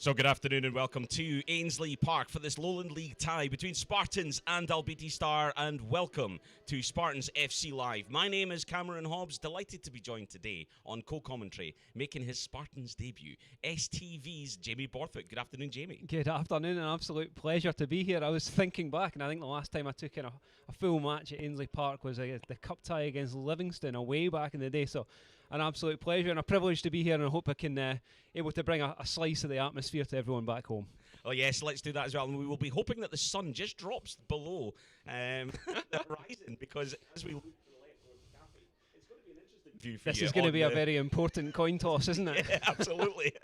So good afternoon and welcome to Ainsley Park for this Lowland League tie between Spartans and Dalbeattie Star, and welcome to Spartans FC Live. My name is Cameron Hobbs, delighted to be joined today on co-commentary, making his Spartans debut, STV's Jamie Borthwick. Good afternoon, Jamie. Good afternoon, an absolute pleasure to be here. I was thinking back, and I think the last time I took in a full match at Ainsley Park was the cup tie against Livingston away back in the day, so an absolute pleasure and a privilege to be here, and I hope I can able to bring a slice of the atmosphere to everyone back home. Oh yes, let's do that as well, and we will be hoping that the sun just drops below the horizon, because as we look to the left towards the cafe, it's going to be an interesting view for you. This is going to be a very important coin toss, isn't it? Yeah, absolutely.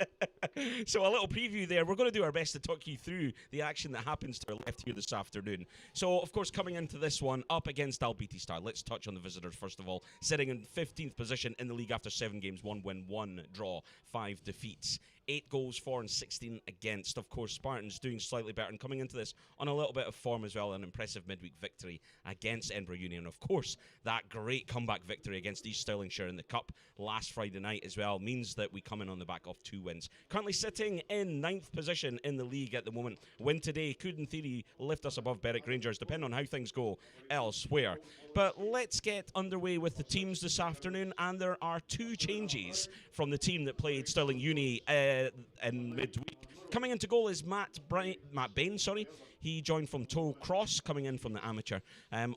So a little preview there. We're going to do our best to talk you through the action that happens to our left here this afternoon. So, of course, coming into this one, up against Dalbeattie Star. Let's touch on the visitors first of all. Sitting in 15th position in the league after 7 games, 1 win, 1 draw, 5 defeats. 8 goals for and 16 against. Of course, Spartans doing slightly better and coming into this on a little bit of form as well. An impressive midweek victory against Edinburgh Union. Of course, that great comeback victory against East Stirlingshire in the Cup last Friday night as well means that we come in on the back of 2 wins. Currently sitting in 9th position in the league at the moment. Win today could in theory lift us above Berwick Rangers, depending on how things go elsewhere. But let's get underway with the teams this afternoon, and there are 2 changes from the team that played Stirling Uni in midweek. Coming into goal is Matt Bain. He joined from Toll Cross, coming in from the amateur.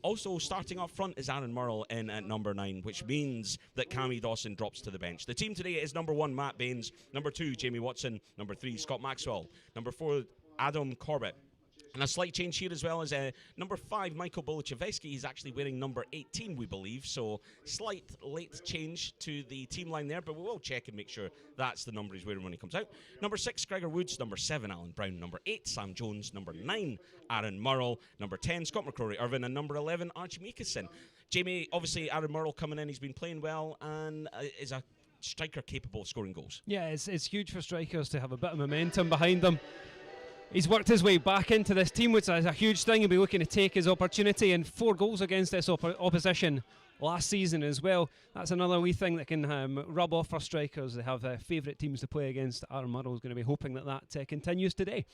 Also starting up front is Aaron Murrell in at number 9, which means that Cammy Dawson drops to the bench. The team today is number 1, Matt Baines, number 2, Jamie Watson, number 3, Scott Maxwell, number 4, Adam Corbett. And a slight change here as well is number 5, Michael Bolichevsky. He's actually wearing number 18, we believe. So slight late change to the team line there, but we will check and make sure that's the number he's wearing when he comes out. Number 6, Gregor Woods. Number 7, Alan Brown. Number 8, Sam Jones. Number 9, Aaron Murrell. Number 10, Scott McCrory Irvin. And number 11, Archie Meekison. Jamie, obviously Aaron Murrell coming in. He's been playing well and is a striker capable of scoring goals. Yeah, it's huge for strikers to have a bit of momentum behind them. He's worked his way back into this team, which is a huge thing. He'll be looking to take his opportunity, and 4 goals against this opposition last season as well. That's another wee thing that can rub off for strikers. They have favourite teams to play against. Aaron Murrell is going to be hoping that continues today.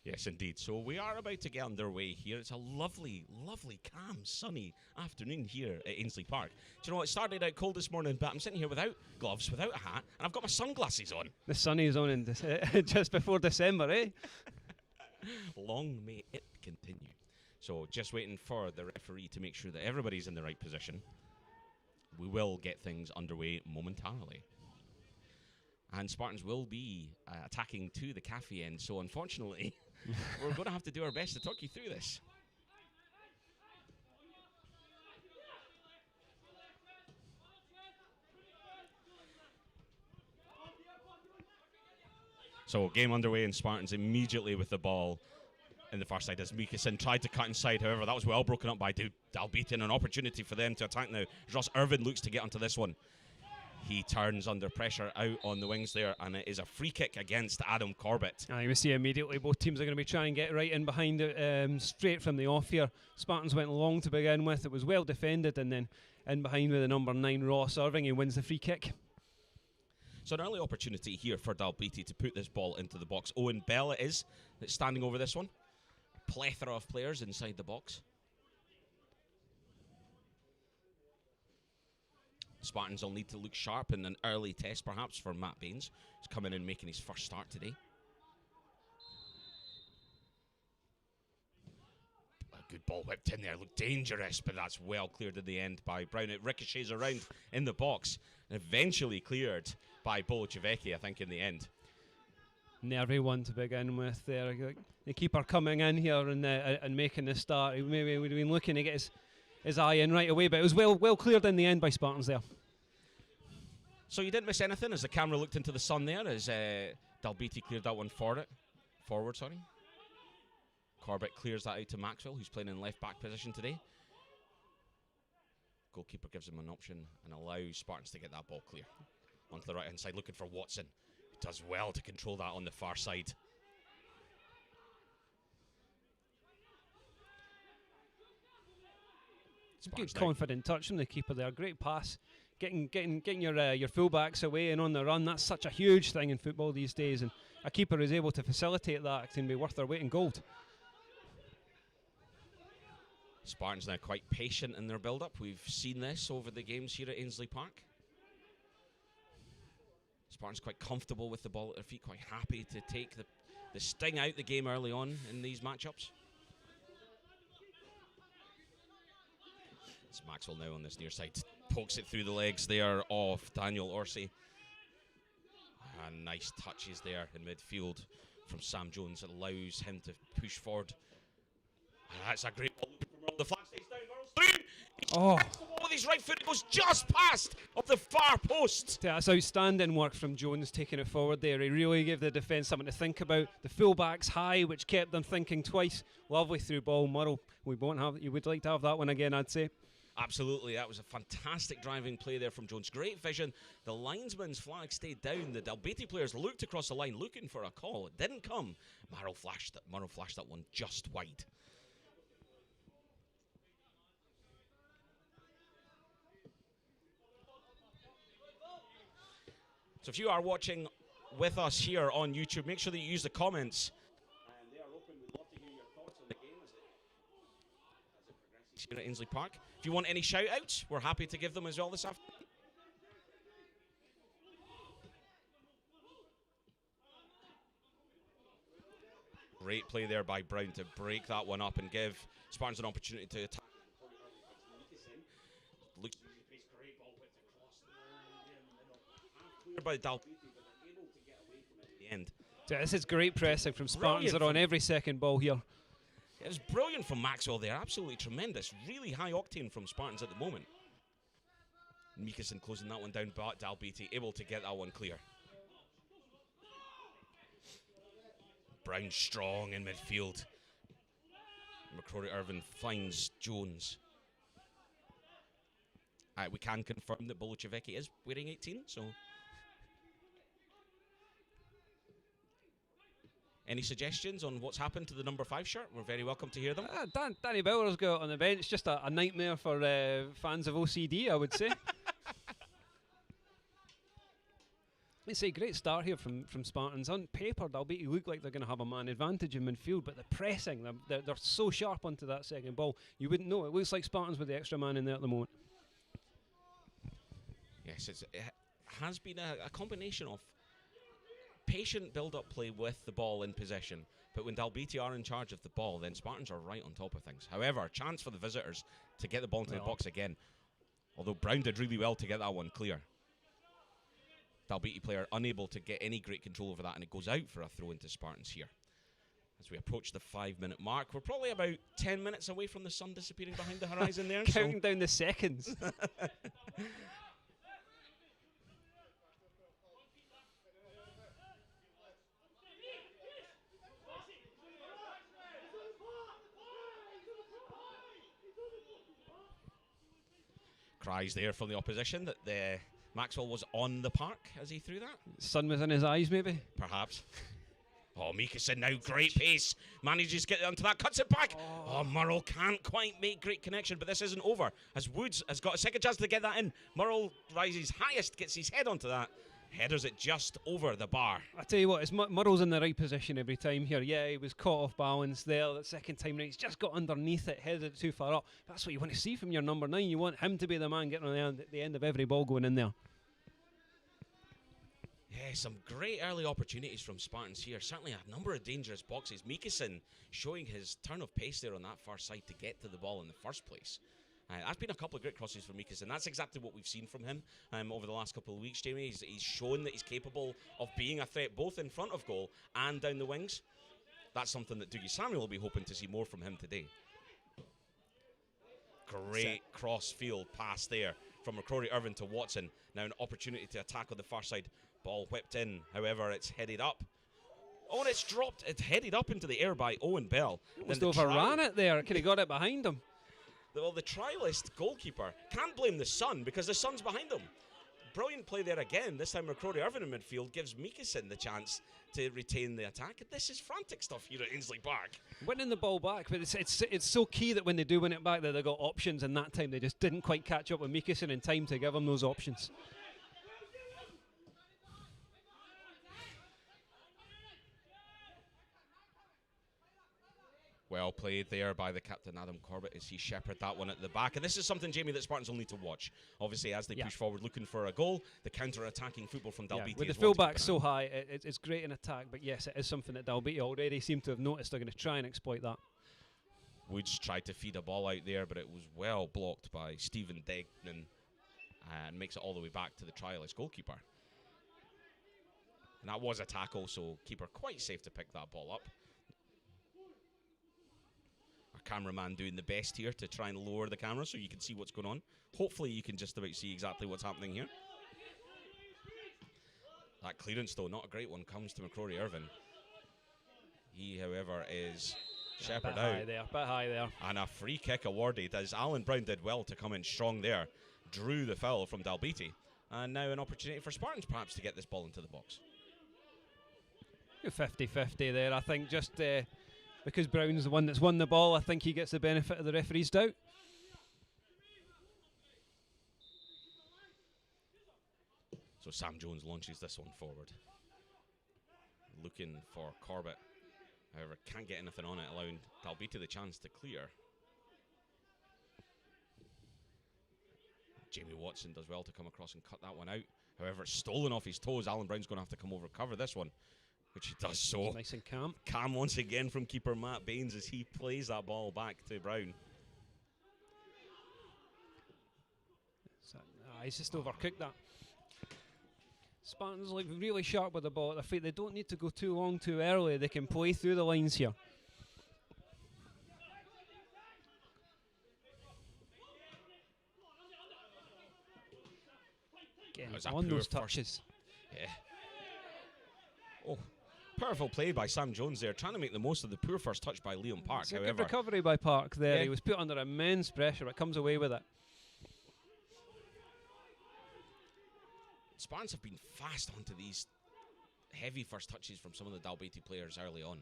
Yes, indeed. So we are about to get underway here. It's a lovely, lovely, calm, sunny afternoon here at Ainsley Park. Do you know what? It started out cold this morning, but I'm sitting here without gloves, without a hat, and I've got my sunglasses on. The sun is on in just before December, eh? Long may it continue. So just waiting for the referee to make sure that everybody's in the right position. We will get things underway momentarily. And Spartans will be attacking to the cafe end. So unfortunately, we're going to have to do our best to talk you through this. So game underway, and Spartans immediately with the ball in the far side as Meekison tried to cut inside. However, that was well broken up by Dalbeattie, and an opportunity for them to attack now. Ross Irvin looks to get onto this one. He turns under pressure out on the wings there, and it is a free kick against Adam Corbett. You see immediately both teams are going to be trying to get right in behind it, straight from the off here. Spartans went long to begin with. It was well defended, and then in behind with the number 9 Ross Irving. He wins the free kick. So an early opportunity here for Dalbeattie to put this ball into the box. Owen Bell it is that's standing over this one. A plethora of players inside the box. Spartans will need to look sharp in an early test perhaps for Matt Baines. He's coming in making his first start today. A good ball whipped in there, looked dangerous, but that's well cleared at the end by Brown. It ricochets around in the box and eventually cleared by Bolichevsky, I think, in the end. Nervy one to begin with there. The keeper coming in here and making the start. He maybe would have been looking to get his eye in right away, but it was well cleared in the end by Spartans there. So you didn't miss anything as the camera looked into the sun there as Dalbeattie cleared that one forward. Corbett clears that out to Maxwell, who's playing in left back position today. Goalkeeper gives him an option and allows Spartans to get that ball clear onto the right hand side, looking for Watson, who does well to control that on the far side. Good confident touch from the keeper there. Great pass. getting your fullbacks away and on the run. That's such a huge thing in football these days, and a keeper is able to facilitate that can be worth their weight in gold. Spartans now quite patient in their build-up. We've seen this over the games here at Ainsley Park. Spartans quite comfortable with the ball at their feet, quite happy to take the sting out the game early on in these matchups. It's Maxwell now on this near side, pokes it through the legs there of Daniel Orsi. And nice touches there in midfield from Sam Jones. It allows him to push forward. And that's a great ball from Merle. The flag stays down, Merle's through. Oh, with his right foot, it goes just past of the far post. That's outstanding work from Jones taking it forward there. He really gave the defence something to think about. The fullbacks high, which kept them thinking twice. Lovely through ball. Merle, you would like to have that one again, I'd say. Absolutely, that was a fantastic driving play there from Jones. Great vision. The linesman's flag stayed down. The Dalbeattie players looked across the line looking for a call. It didn't come. Merle flashed that one just wide. So if you are watching with us here on YouTube, make sure that you use the comments. They are open. We'd love to hear your thoughts on the game as it progresses here at Ainsley Park. If you want any shout-outs, we're happy to give them as well this afternoon. Great play there by Brown to break that one up and give Spartans an opportunity to attack. Looks great ball whipped across the middle. By Dalbeattie, but they're able to get away from it at the end. Yeah, this is great pressing from Spartans. They're on every second ball here. It was brilliant from Maxwell there, absolutely tremendous. Really high octane from Spartans at the moment. Mikason closing that one down, but Dalbeattie able to get that one clear. Brown strong in midfield. McCrory Irvin finds Jones. We can confirm that Boluchevicki is wearing 18, so... Any suggestions on what's happened to the number 5 shirt? We're very welcome to hear them. Danny Bowler's got on the bench. Just a nightmare for fans of OCD, I would say. It's a great start here from Spartans. On paper, Dalbeattie look like they're going to have a man advantage in midfield, but the pressing, they're so sharp onto that second ball. You wouldn't know. It looks like Spartans with the extra man in there at the moment. Yes, it has been a combination of patient build-up play with the ball in possession, but when Dalbeattie are in charge of the ball, then Spartans are right on top of things. However, chance for the visitors to get the ball into the box again, although Brown did really well to get that one clear. Dalbeattie player unable to get any great control over that, and it goes out for a throw into Spartans here. As we approach the 5-minute mark, we're probably about 10 minutes away from the sun disappearing behind the horizon there. Counting down the seconds. Cries there from the opposition that Maxwell was on the park as he threw that. Sun was in his eyes, maybe? Perhaps. Oh, Mikason now, great pace. Manages to get onto that, cuts it back. Oh, Murrell can't quite make great connection, but this isn't over. As Woods has got a second chance to get that in. Murrell rises highest, gets his head onto that. Headers it just over the bar. I tell you what, Murrell's in the right position every time here. Yeah, he was caught off balance there. That second time, he's just got underneath it, headed it too far up. That's what you want to see from your number 9. You want him to be the man getting on the end of every ball going in there. Yeah, some great early opportunities from Spartans here. Certainly a number of dangerous boxes. Mikason showing his turn of pace there on that far side to get to the ball in the first place. That's been a couple of great crosses for Mikason. That's exactly what we've seen from him over the last couple of weeks, Jamie. He's shown that he's capable of being a threat both in front of goal and down the wings. That's something that Dougie Samuel will be hoping to see more from him today. Great cross-field pass there from McCrory Irvin to Watson. Now an opportunity to attack on the far side. Ball whipped in, however, it's headed up. Oh, and it's dropped. It's headed up into the air by Owen Bell. Almost overran it there. Could have got it behind him. Well, the trialist goalkeeper can't blame the sun because the sun's behind them. brilliant play there again. This time McCrory Irvin in midfield gives Mikason the chance to retain the attack. This is frantic stuff here at Ainsley Park. Winning the ball back, but it's so key that when they do win it back that they've got options, and that time they just didn't quite catch up with Mikason in time to give them those options. Well played there by the captain, Adam Corbett, as he shepherded that one at the back. And this is something, Jamie, that Spartans will need to watch. Obviously, as they push forward looking for a goal, the counter-attacking football from Dalbeattie. With the full-back so high, it's great in attack, but yes, it is something that Dalbeattie already seem to have noticed. They're going to try and exploit that. Woods tried to feed a ball out there, but it was well blocked by Stephen Degnan and makes it all the way back to the trialist goalkeeper. And that was a tackle, so keeper quite safe to pick that ball up. Cameraman doing the best here to try and lower the camera so you can see what's going on. Hopefully you can just about see exactly what's happening here. That clearance, though, not a great one, comes to McCrory Irvin. He, however, is shepherded out. Bit high there. And a free kick awarded, as Alan Brown did well to come in strong there. Drew the foul from Dalbeattie. And now an opportunity for Spartans perhaps to get this ball into the box. 50-50 there, I think, just because Brown's the one that's won the ball, I think he gets the benefit of the referee's doubt. So Sam Jones launches this one forward. Looking for Corbett. However, can't get anything on it, allowing Dalbeattie the chance to clear. Jamie Watson does well to come across and cut that one out. However, it's stolen off his toes. Alan Brown's going to have to come over cover this one, which he does so. Nice and calm. Calm once again from keeper Matt Baines as he plays that ball back to Brown. He's just overcooked that. Spartans look really sharp with the ball at their feet. They don't need to go too long too early. They can play through the lines here. Again, on those touches. Yeah. Oh, powerful play by Sam Jones there, trying to make the most of the poor first touch by Liam Park. It's a good recovery by Park there. He was put under immense pressure, but comes away with it. Spartans have been fast onto these heavy first touches from some of the Dalbeattie players early on.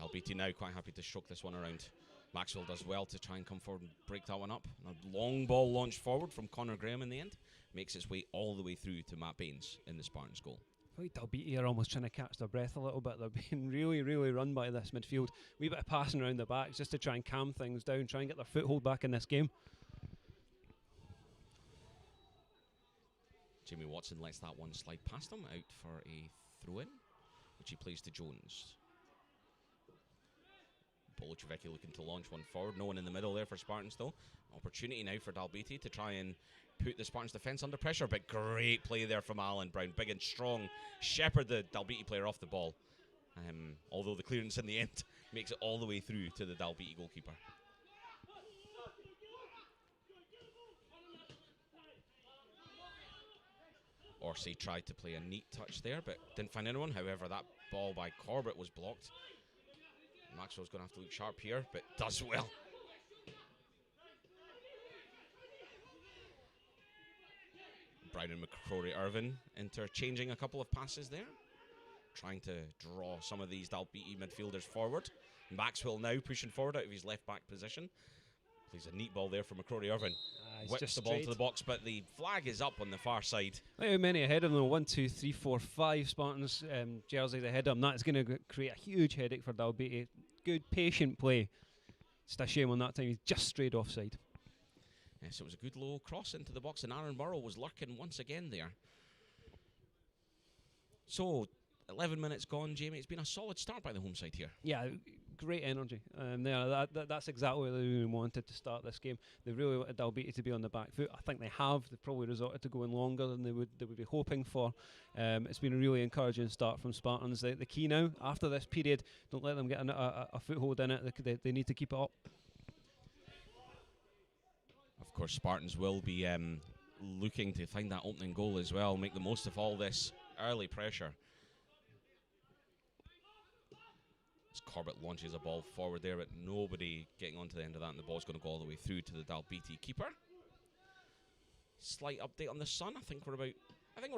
Dalbeattie now quite happy to stroke this one around. Maxwell does well to try and come forward and break that one up. A long ball launched forward from Connor Graham in the end. Makes its way all the way through to Matt Baines in the Spartans goal. I think Dalbeattie are almost trying to catch their breath a little bit. They're being really, really run by this midfield. Wee bit of passing around the back just to try and calm things down, try and get their foothold back in this game. Jamie Watson lets that one slide past him, out for a throw-in, which he plays to Jones. Bolachevicki looking to launch one forward. No one in the middle there for Spartans, though. Opportunity now for Dalbeattie to try and put the Spartans defence under pressure, but great play there from Alan Brown. Big and strong. Shepherd the Dalbeattie player off the ball. Although the clearance in the end makes it all the way through to the Dalbeattie goalkeeper. Orsay tried to play a neat touch there, but didn't find anyone. However, that ball by Corbett was blocked. Maxwell's going to have to look sharp here, but does well. Brown and McCrory Irvin interchanging a couple of passes there, trying to draw some of these Dalbeattie midfielders forward. Maxwell now pushing forward out of his left back position. Plays a neat ball there for McCrory Irvin. Whips the ball to the box, but the flag is up on the far side. How many ahead of them? 1, 2, 3, 4, 5 Spartans jerseys ahead of them. That's going to create a huge headache for Dalbeattie. Good, patient play. Just a shame on that time. He's just strayed offside. Yes, it was a good low cross into the box, and Aaron Burrow was lurking once again there. So, 11 minutes gone, Jamie. It's been a solid start by the home side here. Yeah, great energy. That's exactly what they wanted to start this game. They really wanted Dalbeattie to be on the back foot. I think they have. They've probably resorted to going longer than they would be hoping for. It's been a really encouraging start from Spartans. The key now, after this period, don't let them get a foothold in it. They need to keep it up. Of course, Spartans will be looking to find that opening goal as well, make the most of all this early pressure. As Corbett launches a ball forward there, but nobody getting onto the end of that, and the ball's going to go all the way through to the Dalbeattie keeper. Slight update on the sun. I think we're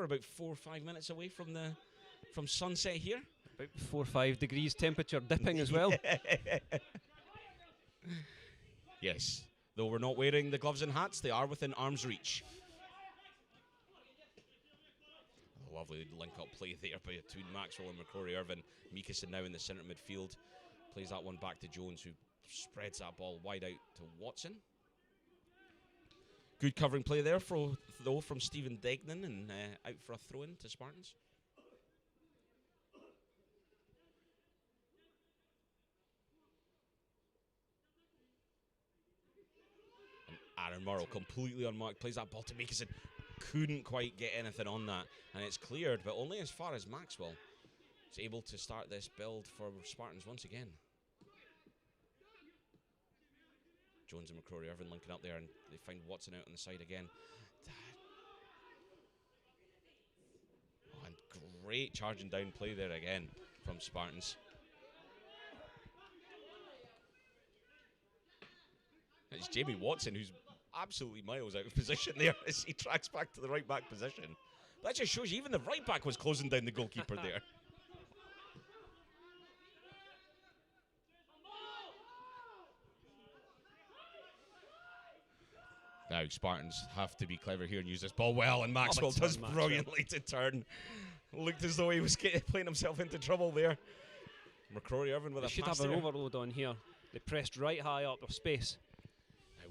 about 4 or 5 minutes away from sunset here. About 4 or 5 degrees temperature dipping as well. Yes, though we're not wearing the gloves and hats, they are within arm's reach. Lovely link-up play there between Maxwell and McCrory Irvin. Meekison now in the centre midfield. Plays that one back to Jones, who spreads that ball wide out to Watson. Good covering play there, though, from Stephen Degnan, and out for a throw-in to Spartans. And Aaron Murrow, completely unmarked, plays that ball to Meekison. Couldn't quite get anything on that, and it's cleared, but only as far as Maxwell is able to start this build for Spartans once again. Jones and McCrory Irvin linking up there, and they find Watson out on the side again. Oh, and great charging down play there again from Spartans. It's Jamie Watson who's absolutely miles out of position there as he tracks back to the right back position. That just shows you even the right back was closing down the goalkeeper there. Now Spartans have to be clever here and use this ball well, and Maxwell does brilliantly to turn. Looked as though he was playing himself into trouble there. McCrory Irvin with a pass should have an overload on here. They pressed right high up of space.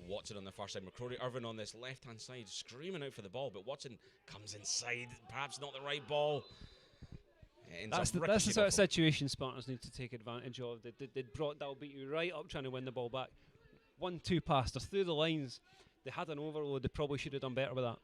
Watson on the far side, McCrory Irvin on this left-hand side, screaming out for the ball, but Watson comes inside, perhaps not the right ball. That's the sort of situation Spartans need to take advantage of. They brought Dalbeattie right up trying to win the ball back. 1-2 pass, they're through the lines. They had an overload, they probably should have done better with that.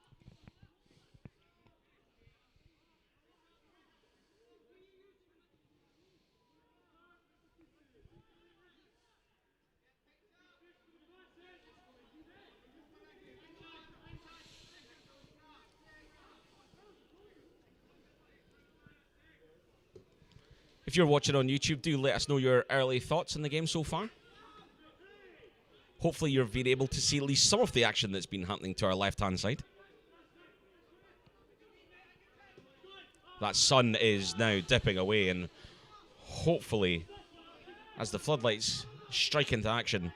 If you're watching on YouTube, do let us know your early thoughts on the game so far. Hopefully you've been able to see at least some of the action that's been happening to our left-hand side. That sun is now dipping away, and hopefully, as the floodlights strike into action,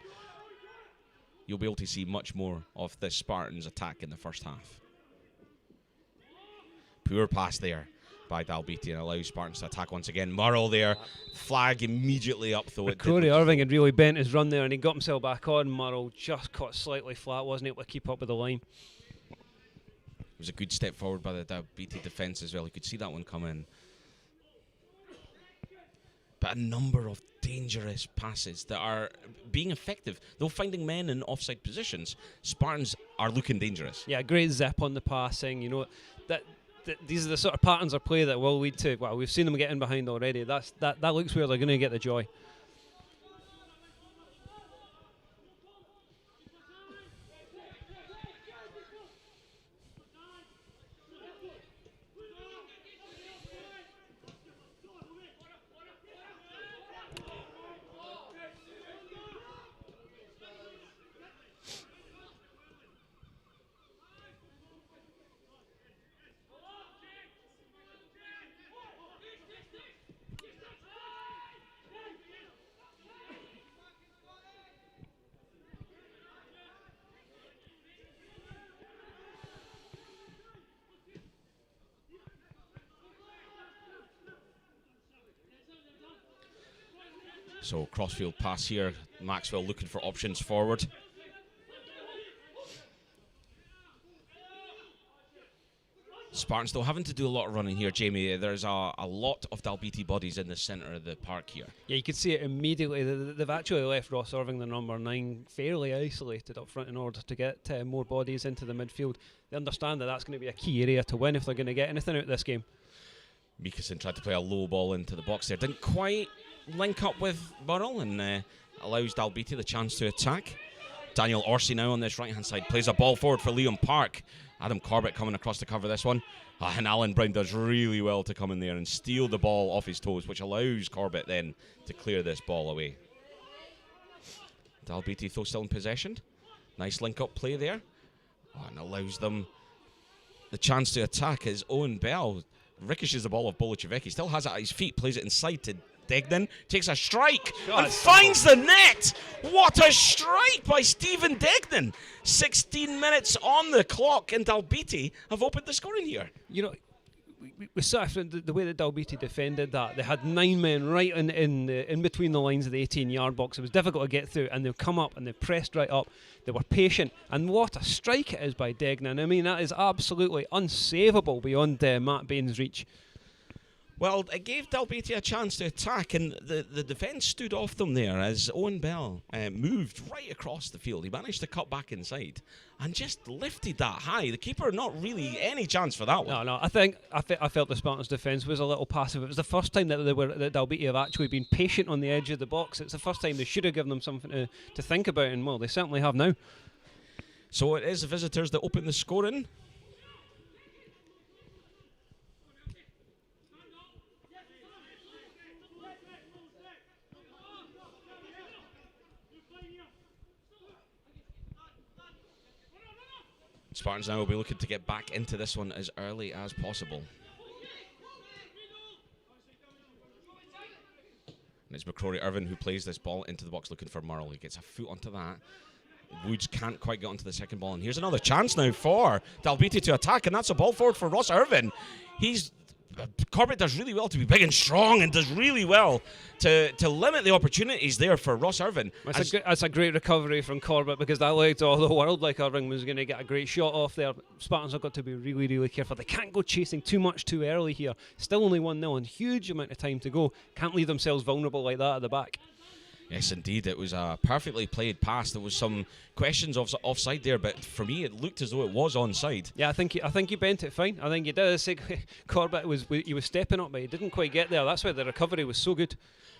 you'll be able to see much more of this Spartans attack in the first half. Poor pass there by Dalbeattie, and allows Spartans to attack once again. Murrell there, flag immediately up though. McCrory Irving had really bent his run there, and he got himself back on. Murrell just caught slightly flat, wasn't able to keep up with the line. It was a good step forward by the Dalbeattie defence as well. You could see that one come in. But a number of dangerous passes that are being effective. Though finding men in offside positions, Spartans are looking dangerous. Yeah, great zip on the passing. You know, these are the sort of patterns of play that will lead to, well, we've seen them get in behind already. That looks where they're going to get the joy. So crossfield pass here. Maxwell looking for options forward. Spartans though having to do a lot of running here, Jamie. There's a lot of Dalbeattie bodies in the centre of the park here. Yeah, you could see it immediately. They've actually left Ross Irving, the number 9, fairly isolated up front in order to get more bodies into the midfield. They understand that that's going to be a key area to win if they're going to get anything out of this game. Meekison tried to play a low ball into the box there. Didn't quite link up with Burrell, and allows Dalbeattie the chance to attack. Daniel Orsi now on this right-hand side. Plays a ball forward for Liam Park. Adam Corbett coming across to cover this one. And Alan Brown does really well to come in there and steal the ball off his toes, which allows Corbett then to clear this ball away. Dalbeattie though still in possession. Nice link-up play there. And allows them the chance to attack as Owen Bell ricochets the ball off Bolichevicki. Still has it at his feet, plays it inside to Degnan, takes a strike and finds the net. What a strike by Stephen Degnan. 16 minutes on the clock, and Dalbeattie have opened the scoring here. You know, we saw the way that Dalbeattie defended that. They had 9 men right in between the lines of the 18-yard box. It was difficult to get through, and they've come up and they pressed right up. They were patient, and what a strike it is by Degnan. I mean, that is absolutely unsavable beyond Matt Bain's reach. Well, it gave Dalbeattie a chance to attack, and the defence stood off them there as Owen Bell moved right across the field. He managed to cut back inside and just lifted that high. The keeper, not really any chance for that one. No, I felt the Spartans' defence was a little passive. It was the first time that Dalbeattie have actually been patient on the edge of the box. It's the first time they should have given them something to think about, and well, they certainly have now. So it is the visitors that open the scoring. Spartans now will be looking to get back into this one as early as possible. And it's McCrory Irvin who plays this ball into the box looking for Murrell. He gets a foot onto that. Woods can't quite get onto the second ball. And here's another chance now for Dalbeattie to attack, and that's a ball forward for Ross Irvin. Corbett does really well to be big and strong, and does really well to limit the opportunities there for Ross Irvin. That's a great recovery from Corbett, because that looked all the world like Irvin was going to get a great shot off there. Spartans have got to be really, really careful. They can't go chasing too much too early here. Still only 1-0 and huge amount of time to go. Can't leave themselves vulnerable like that at the back. Yes, indeed. It was a perfectly played pass. There was some questions of offside there, but for me, it looked as though it was onside. Yeah, I think he bent it fine. I think he did. Corbett was stepping up, but he didn't quite get there. That's why the recovery was so good.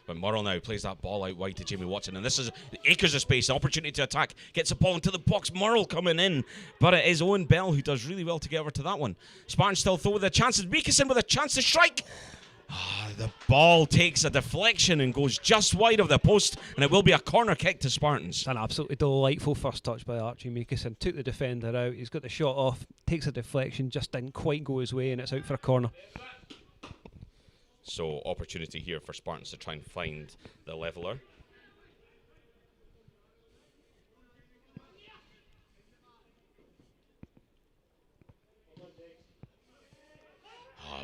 But Murrell now plays that ball out wide to Jamie Watson, and this is acres of space, an opportunity to attack. Gets the ball into the box. Murrell coming in, but it is Owen Bell who does really well to get over to that one. Spartans still throw with a chance. Mikason with a chance to strike. The ball takes a deflection and goes just wide of the post, and it will be a corner kick to Spartans. An absolutely delightful first touch by Archie Mikason. Took the defender out, he's got the shot off, takes a deflection, just didn't quite go his way, and it's out for a corner. So opportunity here for Spartans to try and find the leveller.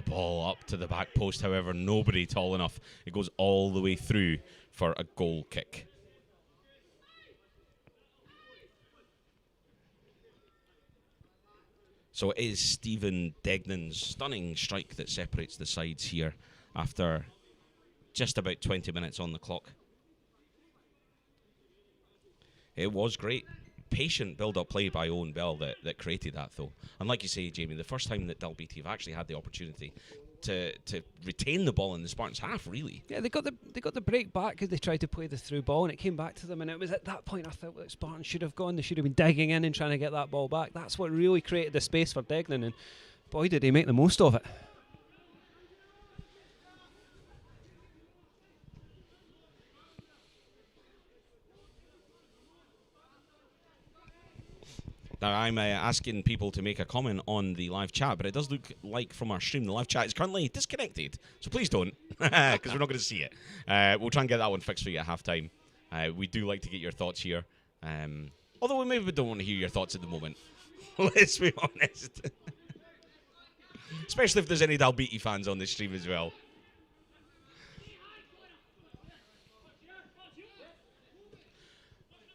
Ball up to the back post, however, nobody tall enough. It goes all the way through for a goal kick. So it is Stephen Degnan's stunning strike that separates the sides here after just about 20 minutes on the clock. It was great. Patient build-up play by Owen Bell that created that, though. And like you say, Jamie, the first time that Dalbeattie have actually had the opportunity to retain the ball in the Spartans half, really. Yeah, they got the break back because they tried to play the through ball, and it came back to them. And it was at that point I thought that Spartans should have gone. They should have been digging in and trying to get that ball back. That's what really created the space for Degnan, and boy, did he make the most of it. Now, I'm asking people to make a comment on the live chat, but it does look like from our stream the live chat is currently disconnected. So please don't, because we're not going to see it. We'll try and get that one fixed for you at half-time. We do like to get your thoughts here. Although we maybe don't want to hear your thoughts at the moment. Let's be honest. Especially if there's any Dalbeattie fans on the stream as well.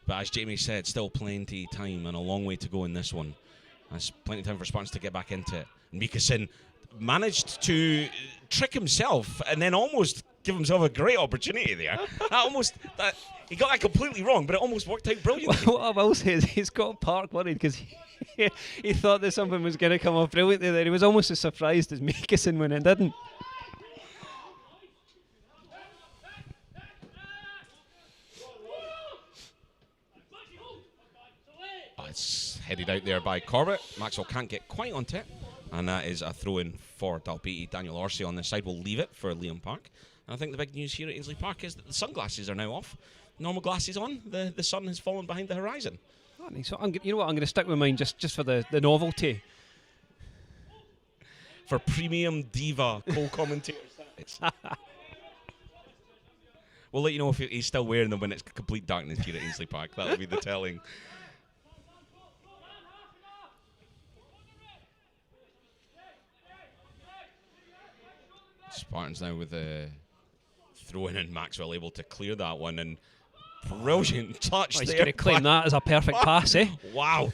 But as Jamie said, still plenty time and a long way to go in this one. There's plenty of time for Spartans to get back into it. Mikason managed to trick himself and then almost give himself a great opportunity there. He got that completely wrong, but it almost worked out brilliantly. What I will say is he's got Park worried because he thought that something was going to come off brilliantly there. He was almost as surprised as Mikason when it didn't. headed out there by Corbett. Maxwell can't get quite onto it. And that is a throw-in for Dalbeattie. Daniel Orsi on this side will leave it for Liam Park. And I think the big news here at Ainsley Park is that the sunglasses are now off. Normal glasses on. The sun has fallen behind the horizon. Oh, nice. So you know what? I'm going to stick with mine just for the novelty. For premium diva co-commentators. We'll let you know if he's still wearing them when it's complete darkness here at Ainsley Park. That'll be the telling. Spartans now with a throw-in, and Maxwell able to clear that one, and brilliant touch he's there. He's going to claim that as a perfect pass, eh? Wow.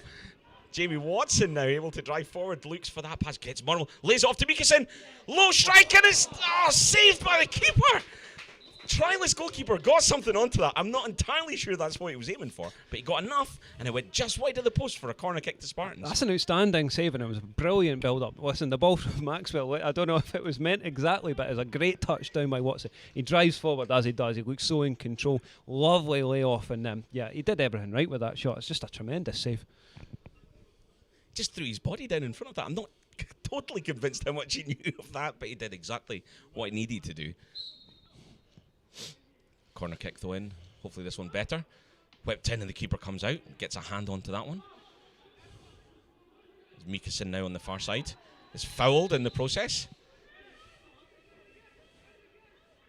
Jamie Watson now able to drive forward, looks for that pass, gets Murrell, lays off to Mikason, low strike, and it's saved by the keeper. Tryless goalkeeper got something onto that. I'm not entirely sure that's what he was aiming for, but he got enough, and it went just wide of the post for a corner kick to Spartans. That's an outstanding save, and it was a brilliant build-up. Listen, the ball from Maxwell, I don't know if it was meant exactly, but it was a great touchdown by Watson. He drives forward as he does. He looks so in control. Lovely layoff, and yeah, he did everything right with that shot. It's just a tremendous save. Just threw his body down in front of that. I'm not totally convinced how much he knew of that, but he did exactly what he needed to do. Corner kick though in. Hopefully this one better. Whipped in and the keeper comes out. Gets a hand onto that one. Mikason now on the far side. Is fouled in the process.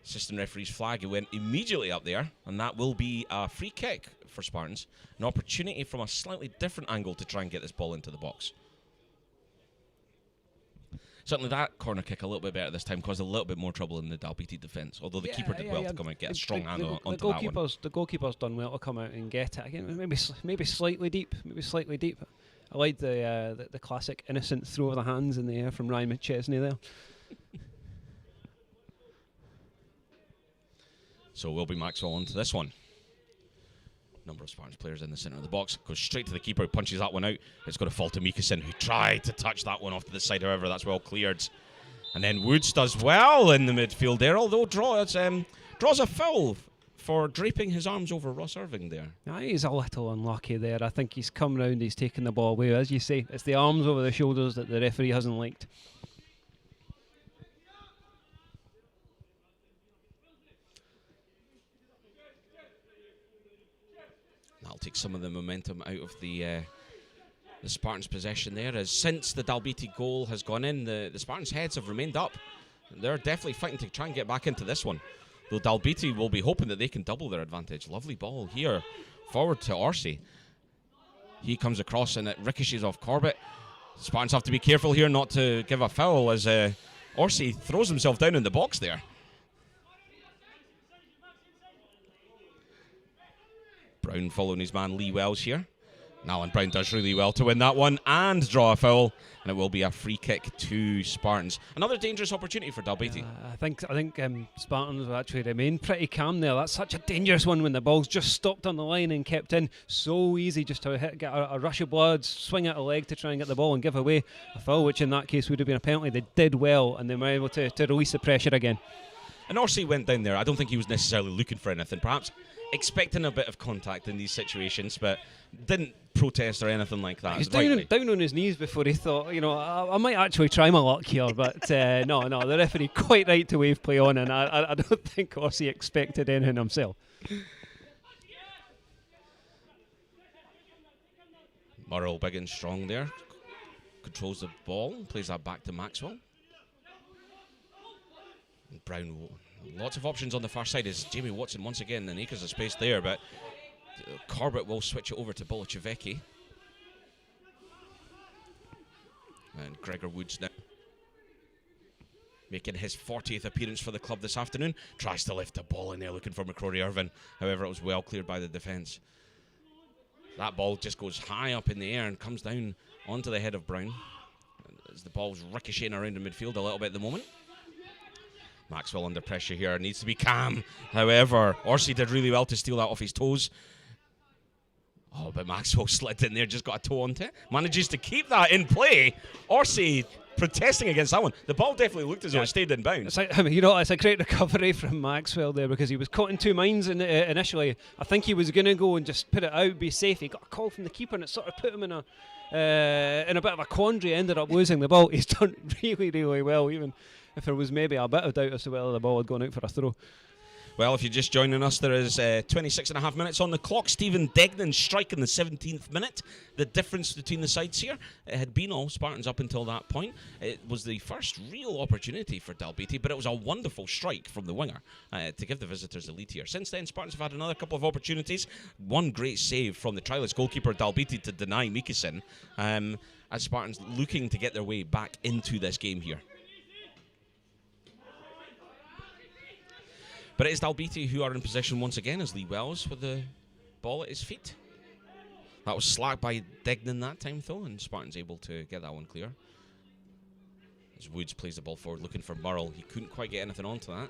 Assistant referee's flag. He went immediately up there. And that will be a free kick for Spartans. An opportunity from a slightly different angle to try and get this ball into the box. Certainly that corner kick a little bit better this time, caused a little bit more trouble in the Dalbeattie defence. Although the keeper did well to come and get a strong hand onto that one. The goalkeeper's done well to come out and get it. Again, maybe slightly deep. I like the classic innocent throw of the hands in the air from Ryan McChesney there. So will be Maxwell onto this one. Number of Spartans players in the centre of the box. Goes straight to the keeper, who punches that one out. It's going to fall to Mikason, who tried to touch that one off to the side. However, that's well cleared. And then Woods does well in the midfield there, although draws a foul for draping his arms over Ross Irving there. He's a little unlucky there. I think he's come round, he's taken the ball away. As you say, it's the arms over the shoulders that the referee hasn't liked. That'll take some of the momentum out of the Spartans' possession there, as since the Dalbeattie goal has gone in, the Spartans' heads have remained up. They're definitely fighting to try and get back into this one, though Dalbeattie will be hoping that they can double their advantage. Lovely ball here, forward to Orsi. He comes across and it ricochets off Corbett. Spartans have to be careful here not to give a foul, as Orsi throws himself down in the box there. Brown following his man Lee Wells here. Alan Brown does really well to win that one and draw a foul, and it will be a free kick to Spartans. Another dangerous opportunity for Dalbeattie. I think Spartans will actually remain pretty calm there. That's such a dangerous one when the ball's just stopped on the line and kept in. So easy just to get a rush of blood, swing out a leg to try and get the ball and give away a foul, which in that case would have been a penalty. They did well, and they were able to release the pressure again. And Orsi went down there. I don't think he was necessarily looking for anything. Perhaps expecting a bit of contact in these situations, but didn't protest or anything like that. He's down on his knees before he thought, I might actually try my luck here, but no, the referee quite right to wave play on, and I don't think Orsi expected anything himself. Murrell big and strong there, controls the ball, plays that back to Maxwell. Brown, lots of options on the far side as Jamie Watson once again in acres of space there, but Corbett will switch it over to Bolachevecki. And Gregor Woods now making his 40th appearance for the club this afternoon. Tries to lift the ball in there looking for McCrory Irvin. However, it was well cleared by the defence. That ball just goes high up in the air and comes down onto the head of Brown, as the ball's ricocheting around the midfield a little bit at the moment. Maxwell under pressure here, needs to be calm. However, Orsi did really well to steal that off his toes. Oh, but Maxwell slid in there, just got a toe onto it. Manages to keep that in play. Orsi protesting against that one. The ball definitely looked as though it stayed in bounds. It's like, I mean, you know, it's a great recovery from Maxwell there, because he was caught in two minds initially. I think he was going to go and just put it out, be safe. He got a call from the keeper, and it sort of put him in a bit of a quandary. Ended up losing the ball. He's done really, really well, even if there was maybe a bit of doubt as to whether the ball had gone out for a throw. Well, if you're just joining us, there is 26 and a half minutes on the clock. Stephen Degnan striking the 17th minute. The difference between the sides here, it had been all Spartans up until that point. It was the first real opportunity for Dalbeattie, but it was a wonderful strike from the winger to give the visitors the lead here. Since then, Spartans have had another couple of opportunities. One great save from the trialist goalkeeper Dalbeattie to deny Mikkelsen, as Spartans looking to get their way back into this game here. But it is Dalbeattie who are in possession once again, as Lee Wells with the ball at his feet. That was slacked by Degnan that time, though, and Spartans able to get that one clear. As Woods plays the ball forward, looking for Murrell. He couldn't quite get anything onto that.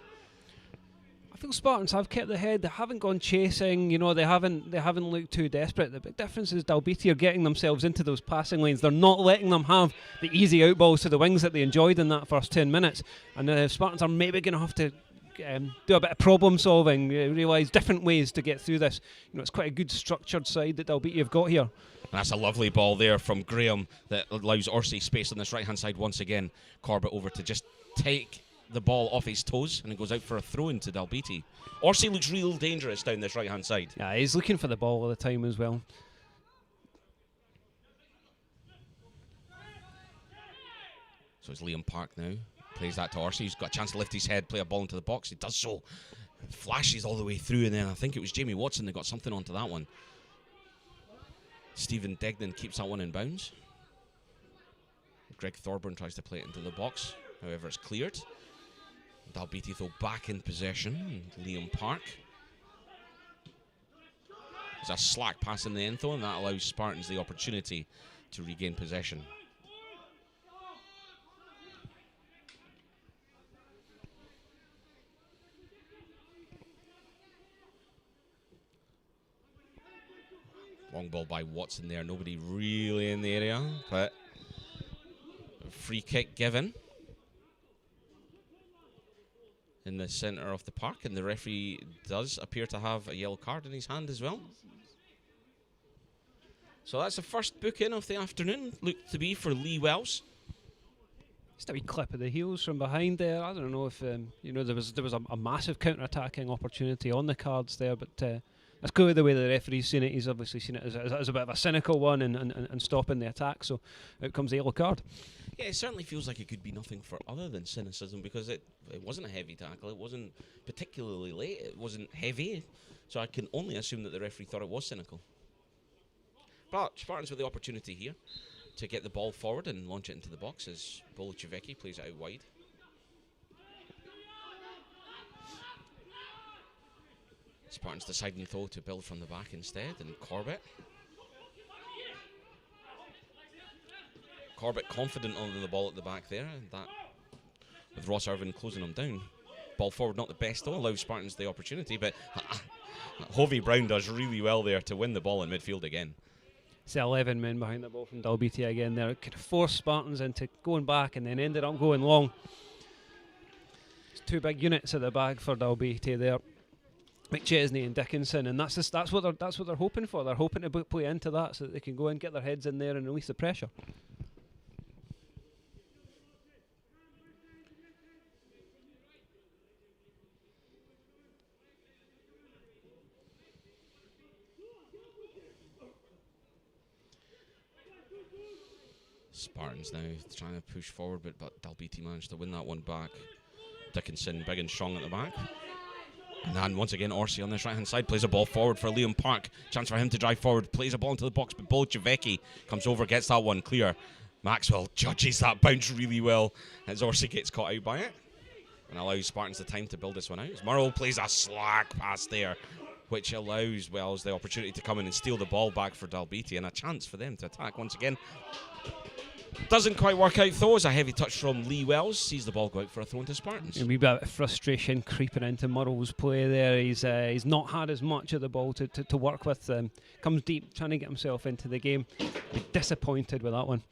I feel Spartans have kept the head. They haven't gone chasing. You know, they haven't looked too desperate. The big difference is Dalbeattie are getting themselves into those passing lanes. They're not letting them have the easy outballs to the wings that they enjoyed in that first 10 minutes. And Spartans are maybe going to have to do a bit of problem solving, realise different ways to get through this. You know, it's quite a good structured side that Dalbeattie have got here. And that's a lovely ball there from Graham that allows Orsi space on this right hand side once again. Corbett over to just take the ball off his toes, and it goes out for a throw into Dalbeattie. Orsi looks real dangerous down this right hand side. Yeah, he's looking for the ball all the time as well. So it's Liam Park now. Plays that to Orsi. He's got a chance to lift his head, play a ball into the box. He does so. Flashes all the way through, and then I think it was Jamie Watson that got something onto that one. Stephen Degnan keeps that one in bounds. Greg Thorburn tries to play it into the box. However, it's cleared. Dalbeattie, though, back in possession. Liam Park. There's a slack pass in the end, though, and that allows Spartans the opportunity to regain possession. Long ball by Watson there. Nobody really in the area, but a free kick given in the centre of the park, and the referee does appear to have a yellow card in his hand as well. So that's the first booking of the afternoon. Looked to be for Lee Wells. Just a wee clip of the heels from behind there. I don't know if you know, there was a massive counter-attacking opportunity on the cards there, but that's clearly the way the referee's seen it. He's obviously seen it as a bit of a cynical one and stopping the attack. So out comes the yellow card. Yeah, it certainly feels like it could be nothing for other than cynicism, because it wasn't a heavy tackle. It wasn't particularly late. It wasn't heavy. So I can only assume that the referee thought it was cynical. But Spartans with the opportunity here to get the ball forward and launch it into the box as Bolchevicki plays it out wide. Spartans deciding, though, to build from the back instead, and Corbett confident on the ball at the back there, and that with Ross Irvin closing him down. Ball forward, not the best though, allows Spartans the opportunity, but Hovey Brown does really well there to win the ball in midfield again. It's 11 men behind the ball from Dalbeattie again there. It could force Spartans into going back and then ended up going long. It's two big units at the back for Dalbeattie there. McChesney and Dickinson, and that's what they're hoping for. They're hoping to play into that so that they can go and get their heads in there and release the pressure. Spartans now trying to push forward, but Dalbeattie managed to win that one back. Dickinson big and strong at the back. And then once again, Orsi on this right-hand side plays a ball forward for Liam Park. Chance for him to drive forward, plays a ball into the box, but Bolchevicki comes over, gets that one clear. Maxwell judges that bounce really well as Orsi gets caught out by it and allows Spartans the time to build this one out. As Murrell plays a slack pass there, which allows Wells the opportunity to come in and steal the ball back for Dalbeattie, and a chance for them to attack once again. Doesn't quite work out though, as a heavy touch from Lee Wells sees the ball go out for a throw into Spartans. A wee bit of frustration creeping into Murrell's play there. He's not had as much of the ball to work with. Comes deep, trying to get himself into the game. Be disappointed with that one.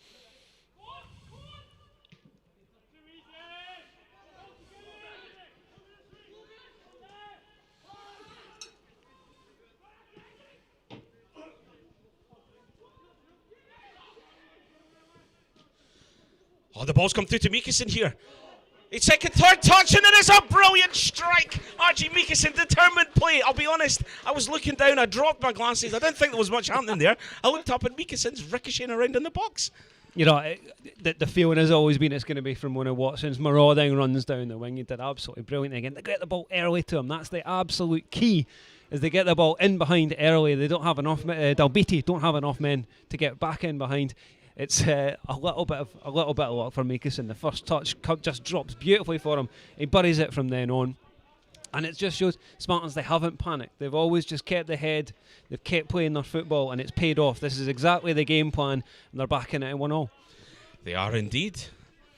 Oh, the ball's come through to Mikkelsen here. It's second, third touch, and it is a brilliant strike. Archie Mikkelsen, determined play. I'll be honest, I was looking down, I dropped my glasses. I didn't think there was much happening there. I looked up and Mikkelsen's ricocheting around in the box. You know, the feeling has always been it's going to be from one of Watson's marauding runs down the wing. He did absolutely brilliant again. They get the ball early to him. That's the absolute key, is they get the ball in behind early. They don't have enough, Dalbeattie don't have enough men to get back in behind. It's a little bit of luck for Mikkelsen. The first touch just drops beautifully for him. He buries it from then on. And it just shows Spartans, they haven't panicked. They've always just kept the head. They've kept playing their football, and it's paid off. This is exactly the game plan, and they're back in it at 1-0. They are indeed.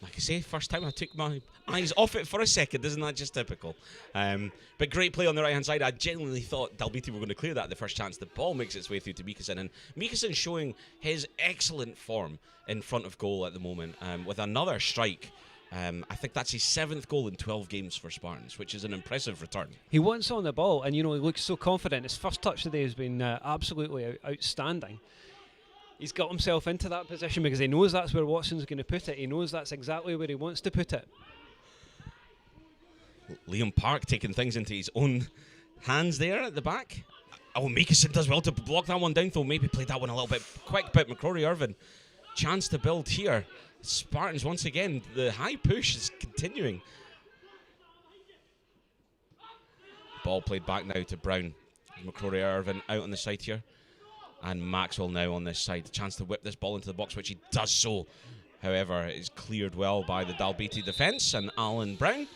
Like I say, first time I took my eyes off it for a second. Isn't that just typical? But great play on the right-hand side. I genuinely thought Dalbeattie were going to clear that the first chance. The ball makes its way through to Mikkelsen, and Mikkelsen showing his excellent form in front of goal at the moment with another strike. I think that's his 7th goal in 12 games for Spartans, which is an impressive return. He wants on the ball, and he looks so confident. His first touch today has been absolutely outstanding. He's got himself into that position because he knows that's where Watson's going to put it. He knows that's exactly where he wants to put it. Liam Park taking things into his own hands there at the back. Oh, Mikkelsen does well to block that one down, though. Maybe played that one a little bit quick, but McCrory Irvin, chance to build here. Spartans, once again, the high push is continuing. Ball played back now to Brown. McCrory Irvin out on the side here. And Maxwell now on this side. Chance to whip this ball into the box, which he does so. However, it is cleared well by the Dalbeattie defence, and Alan Brown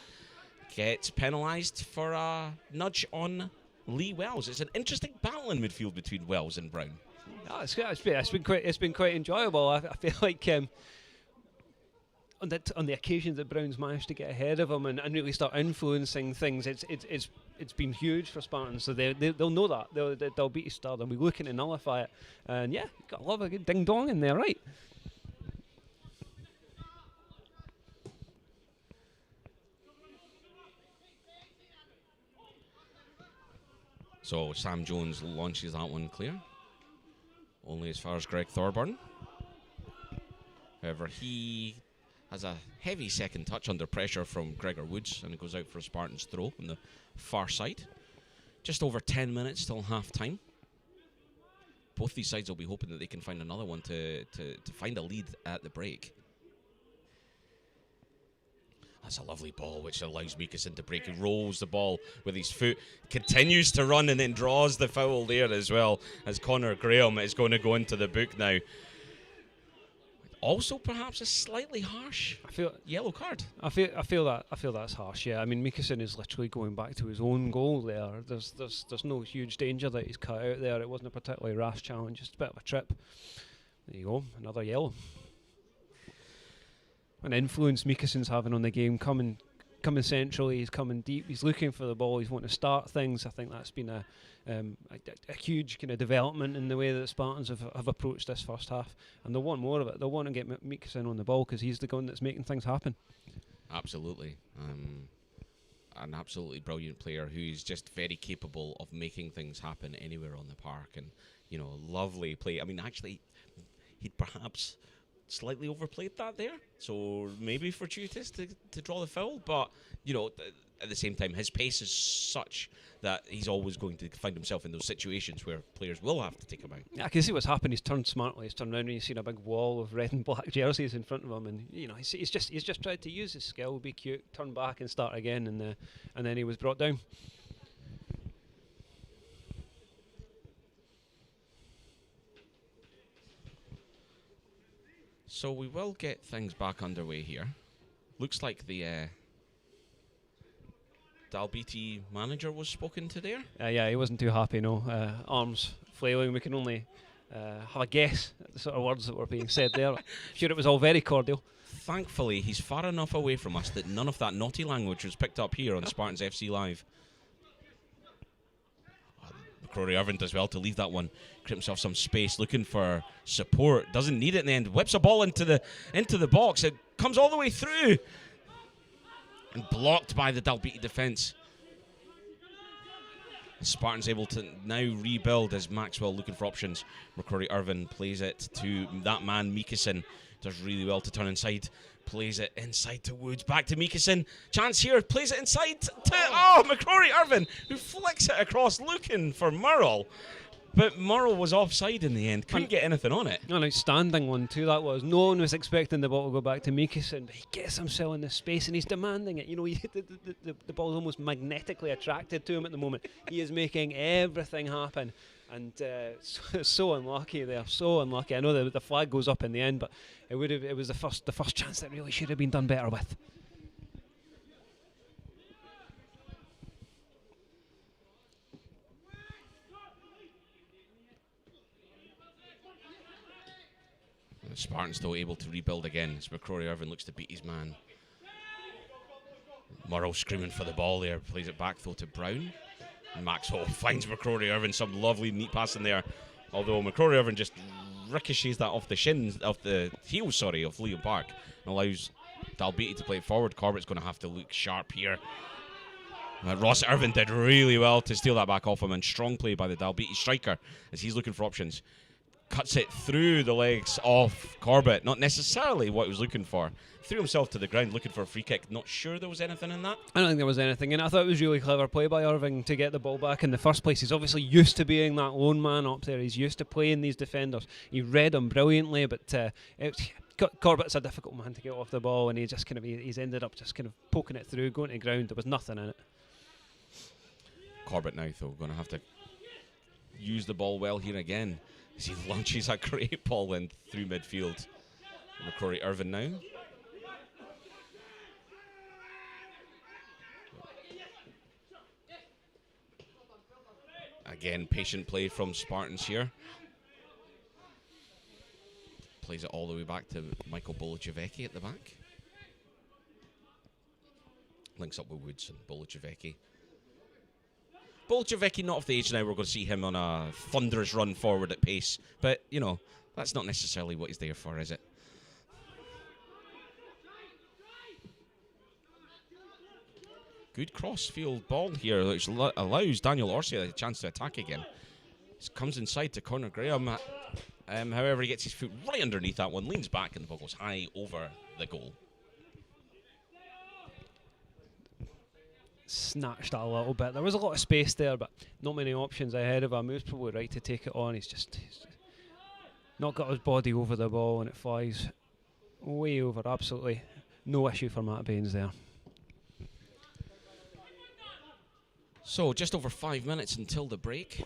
gets penalised for a nudge on Lee Wells. It's an interesting battle in midfield between Wells and Brown. Oh, it's been quite enjoyable. I feel like on the occasions that Brown's managed to get ahead of him and really start influencing things, it's been huge for Spartans. So they'll know that. They'll beat Star. They'll be looking to nullify it. And yeah, got to love a good ding dong in there, right? So Sam Jones launches that one clear. Only as far as Greg Thorburn. However, he has a heavy second touch under pressure from Gregor Woods, and it goes out for a Spartans throw on the far side. Just over 10 minutes till half time. Both these sides will be hoping that they can find another one to find a lead at the break. That's a lovely ball, which allows Mikkelsen to break. He rolls the ball with his foot, continues to run, and then draws the foul there as well, as Connor Graham is going to go into the book now. Also, perhaps a slightly harsh yellow card. I feel that's harsh. Yeah, I mean, Mikkelsen is literally going back to his own goal there. There's no huge danger that he's cut out there. It wasn't a particularly rash challenge, just a bit of a trip. There you go, another yellow. An influence Mikkelsen's having on the game, coming centrally, he's coming deep, he's looking for the ball, he's wanting to start things. I think that's been a huge kind of development in the way that the Spartans have approached this first half, and they'll want more of it. They'll want to get Mikkelsen on the ball because he's the one that's making things happen. Absolutely. An absolutely brilliant player who's just very capable of making things happen anywhere on the park, and lovely play. I mean, actually, he'd perhaps slightly overplayed that there, so maybe fortuitous to draw the foul, but at the same time his pace is such that he's always going to find himself in those situations where players will have to take him out. Yeah, I can see what's happened. He's turned smartly, he's turned around and he's seen a big wall of red and black jerseys in front of him, and he's just tried to use his skill, be cute, turn back and start again, and then he was brought down. So we will get things back underway here. Looks like the Dalbeattie manager was spoken to there. Yeah, he wasn't too happy, no. Arms flailing. We can only have a guess at the sort of words that were being said there. I'm sure it was all very cordial. Thankfully, he's far enough away from us that none of that naughty language was picked up here on Spartans FC Live. McCrory Irvin does well to leave that one. Create himself some space, looking for support. Doesn't need it in the end. Whips a ball into the box. It comes all the way through. And blocked by the Dalbeattie defence. Spartans able to now rebuild as Maxwell looking for options. McCrory Irvin plays it to that man, Mikkelsen. Does really well to turn inside. Plays it inside to Woods. Back to Meekison. Chance here. Plays it inside to McCrory Irvin, who flicks it across looking for Murrell. But Murrell was offside in the end. Couldn't get anything on it. An outstanding one too, that was. No one was expecting the ball to go back to Meekison, but he gets himself in the space and he's demanding it. You know, the ball's almost magnetically attracted to him at the moment. He is making everything happen. And so unlucky there, so unlucky. I know the flag goes up in the end, but it was the first chance that really should have been done better with. The Spartans still able to rebuild again as McCrory Irvin looks to beat his man. Murrell screaming for the ball there, plays it back though to Brown. Maxwell finds McCrory Irvin, some lovely neat pass in there. Although McCrory Irvin just ricochets that off the heels of Liam Park, and allows Dalbeattie to play it forward. Corbett's going to have to look sharp here. Ross Irvin did really well to steal that back off him, and strong play by the Dalbeattie striker as he's looking for options. Cuts it through the legs of Corbett, not necessarily what he was looking for. Threw himself to the ground looking for a free kick. Not sure there was anything in that. I don't think there was anything, and I thought it was really clever play by Irving to get the ball back in the first place. He's obviously used to being that lone man up there. He's used to playing these defenders. He read them brilliantly, but Corbett's a difficult man to get off the ball, and he's ended up just kind of poking it through, going to the ground. There was nothing in it. Corbett now, though, going to have to use the ball well here again. As he launches a great ball in through midfield. McCrory Irvin now. Again, patient play from Spartans here. Plays it all the way back to Michael Bolachevecki at the back. Links up with Woods and Bolachevecki. Bolachevecki not of the age now we're going to see him on a thunderous run forward at pace. But, you know, that's not necessarily what he's there for, is it? Good cross-field ball here, which allows Daniel Orsia a chance to attack again. This comes inside to Conor Graham. However, he gets his foot right underneath that one, leans back, and the ball goes high over the goal. Snatched that a little bit. There was a lot of space there, but not many options ahead of him. He was probably right to take it on. He's just not got his body over the ball, and it flies way over. Absolutely no issue for Matt Baines there. So just over 5 minutes until the break.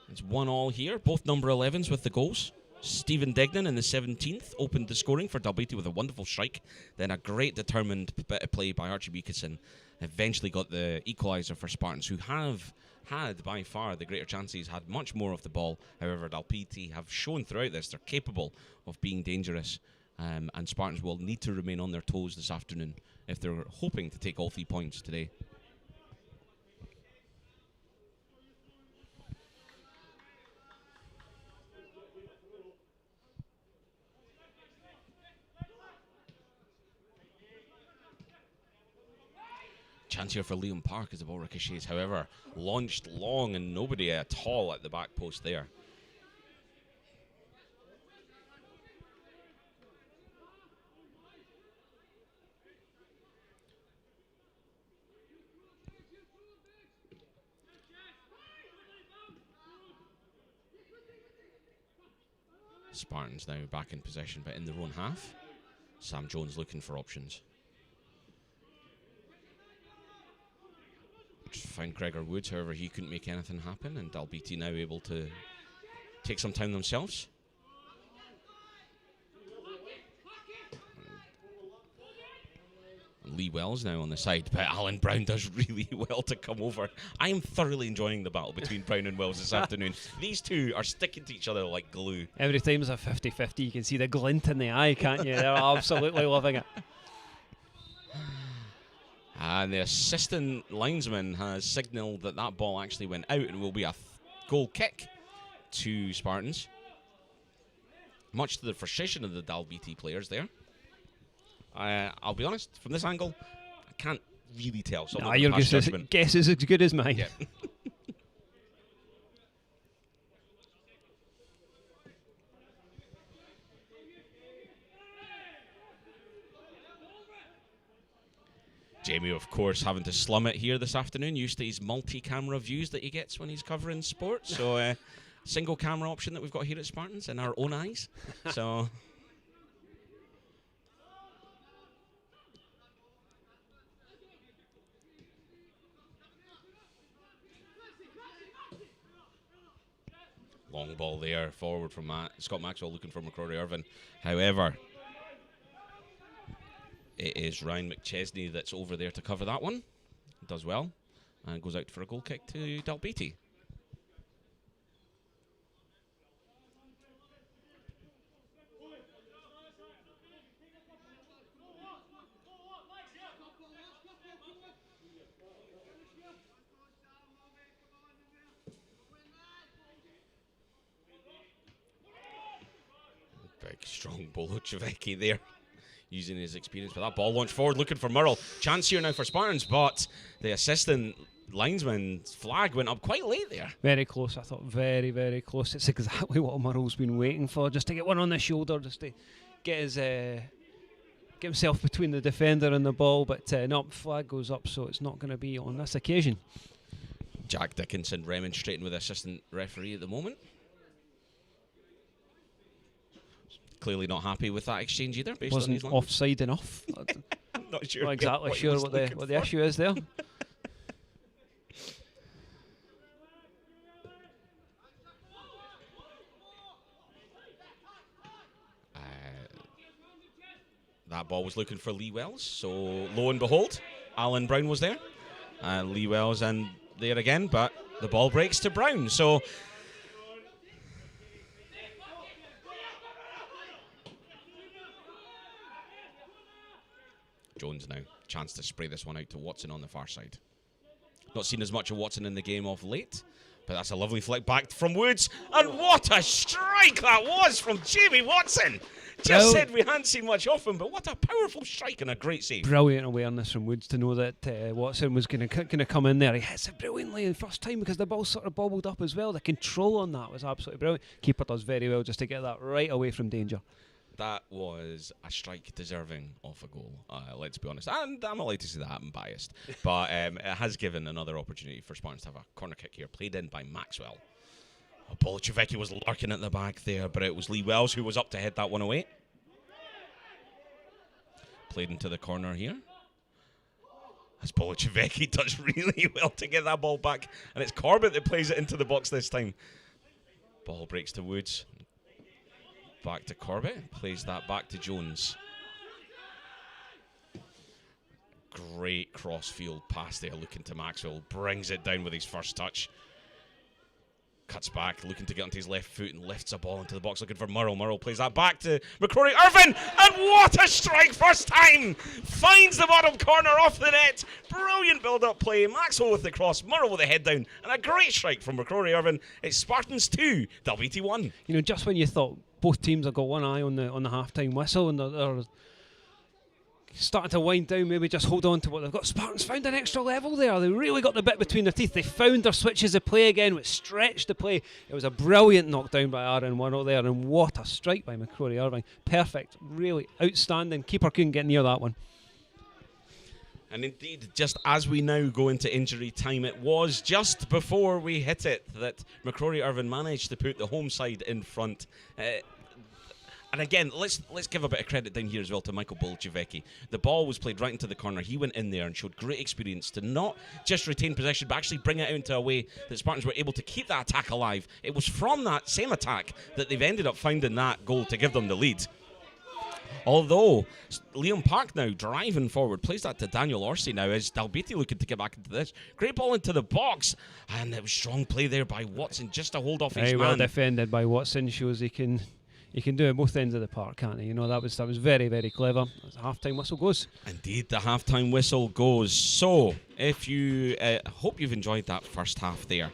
It's 1-1 here. Both number 11s with the goals. Stephen Degnan in the 17th opened the scoring for Dalbeattie with a wonderful strike. Then a great determined bit of play by Archie Meekison. Eventually got the equaliser for Spartans, who have had by far the greater chances, had much more of the ball. However, Dalbeattie have shown throughout this they're capable of being dangerous. And Spartans will need to remain on their toes this afternoon if they're hoping to take all 3 points today. Chance here for Liam Park as the ball ricochets. However, launched long and nobody at all at the back post there. Spartans now back in possession, but in their own half. Sam Jones looking for options. Found Gregor Woods, however, he couldn't make anything happen, and Dalbeattie now able to take some time themselves. Lee Wells now on the side, but Alan Brown does really well to come over. I am thoroughly enjoying the battle between Brown and Wells this afternoon. These two are sticking to each other like glue. Every time there's a 50-50, you can see the glint in the eye, can't you? They're absolutely loving it. And the assistant linesman has signalled that that ball actually went out and will be a goal kick to Spartans. Much to the frustration of the Dalbeattie players there. I'll be honest, from this angle, I can't really tell. Nah, your guess is as good as mine. Yeah. Jamie, of course, having to slum it here this afternoon, used to his multi-camera views that he gets when he's covering sports. So, single camera option that we've got here at Spartans in our own eyes. So... long ball there, forward from Scott Maxwell looking for McCrory Irvine. However, it is Ryan McChesney that's over there to cover that one. Does well, and goes out for a goal kick to Dalbeattie. Big, strong Bolocevicki there, using his experience. But that ball launched forward, looking for Murrell. Chance here now for Spartans, but the assistant linesman's flag went up quite late there. Very close, I thought. Very, very close. It's exactly what Murrell's been waiting for, just to get one on the shoulder, just to get his get himself between the defender and the ball. But no, flag goes up, so it's not going to be on this occasion. Jack Dickinson remonstrating with the assistant referee at the moment. Clearly not happy with that exchange either. Based on his offside enough. I'm not sure. Not exactly sure what the issue is there. That ball was looking for Lee Wells, so lo and behold, Alan Brown was there. Lee Wells and there again, but the ball breaks to Brown. So Jones now, chance to spray this one out to Watson on the far side. Not seen as much of Watson in the game of late, but that's a lovely flick back from Woods. And what a strike that was from Jamie Watson. Just said we hadn't seen much of him, but what a powerful strike and a great save. Brilliant awareness from Woods to know that Watson was going to come in there. He hits it brilliantly the first time because the ball sort of bobbled up as well. The control on that was absolutely brilliant. Keeper does very well just to get that right away from danger. That was a strike deserving of a goal, let's be honest. And I'm allowed to say that, I'm biased. But it has given another opportunity for Spartans to have a corner kick here, played in by Maxwell. Bolocevicki was lurking at the back there, but it was Lee Wells who was up to head that one away. Played into the corner here. As Bolocevicki does really well to get that ball back. And it's Corbett that plays it into the box this time. Ball breaks to Woods. Back to Corbett, plays that back to Jones. Great cross-field pass there, looking to Maxwell. Brings it down with his first touch. Cuts back, looking to get onto his left foot and lifts a ball into the box, looking for Murrell. Murrell plays that back to McCrory Irvine, and what a strike first time! Finds the bottom corner off the net. Brilliant build-up play. Maxwell with the cross, Murrell with the head down, and a great strike from McCrory Irvine. It's Spartans 2, Dalbeattie 1. You know, just when you thought both teams have got one eye on the half-time whistle and they're starting to wind down, maybe just hold on to what they've got. Spartans found an extra level there. They really got the bit between their teeth. They found their switches of play again, which stretched the play. It was a brilliant knockdown by Aaron Murrell there, and what a strike by McCrory Irvine. Perfect, really outstanding. Keeper couldn't get near that one. And indeed, just as we now go into injury time, it was just before we hit it that McCrory Irvine managed to put the home side in front. And again, let's give a bit of credit down here as well to Michael Bolocevicki. The ball was played right into the corner. He went in there and showed great experience to not just retain possession, but actually bring it out into a way that Spartans were able to keep that attack alive. It was from that same attack that they've ended up finding that goal to give them the lead. Although Liam Park now driving forward, plays that to Daniel Orsi now as Dalbeattie looking to get back into this. Great ball into the box, and it was strong play there by Watson just to hold off his man. Very well defended by Watson. Shows he can do it both ends of the park, can't he? You know, that was very, very clever. As the half-time whistle goes. Indeed, the half-time whistle goes. So, if you hope you've enjoyed that first half there.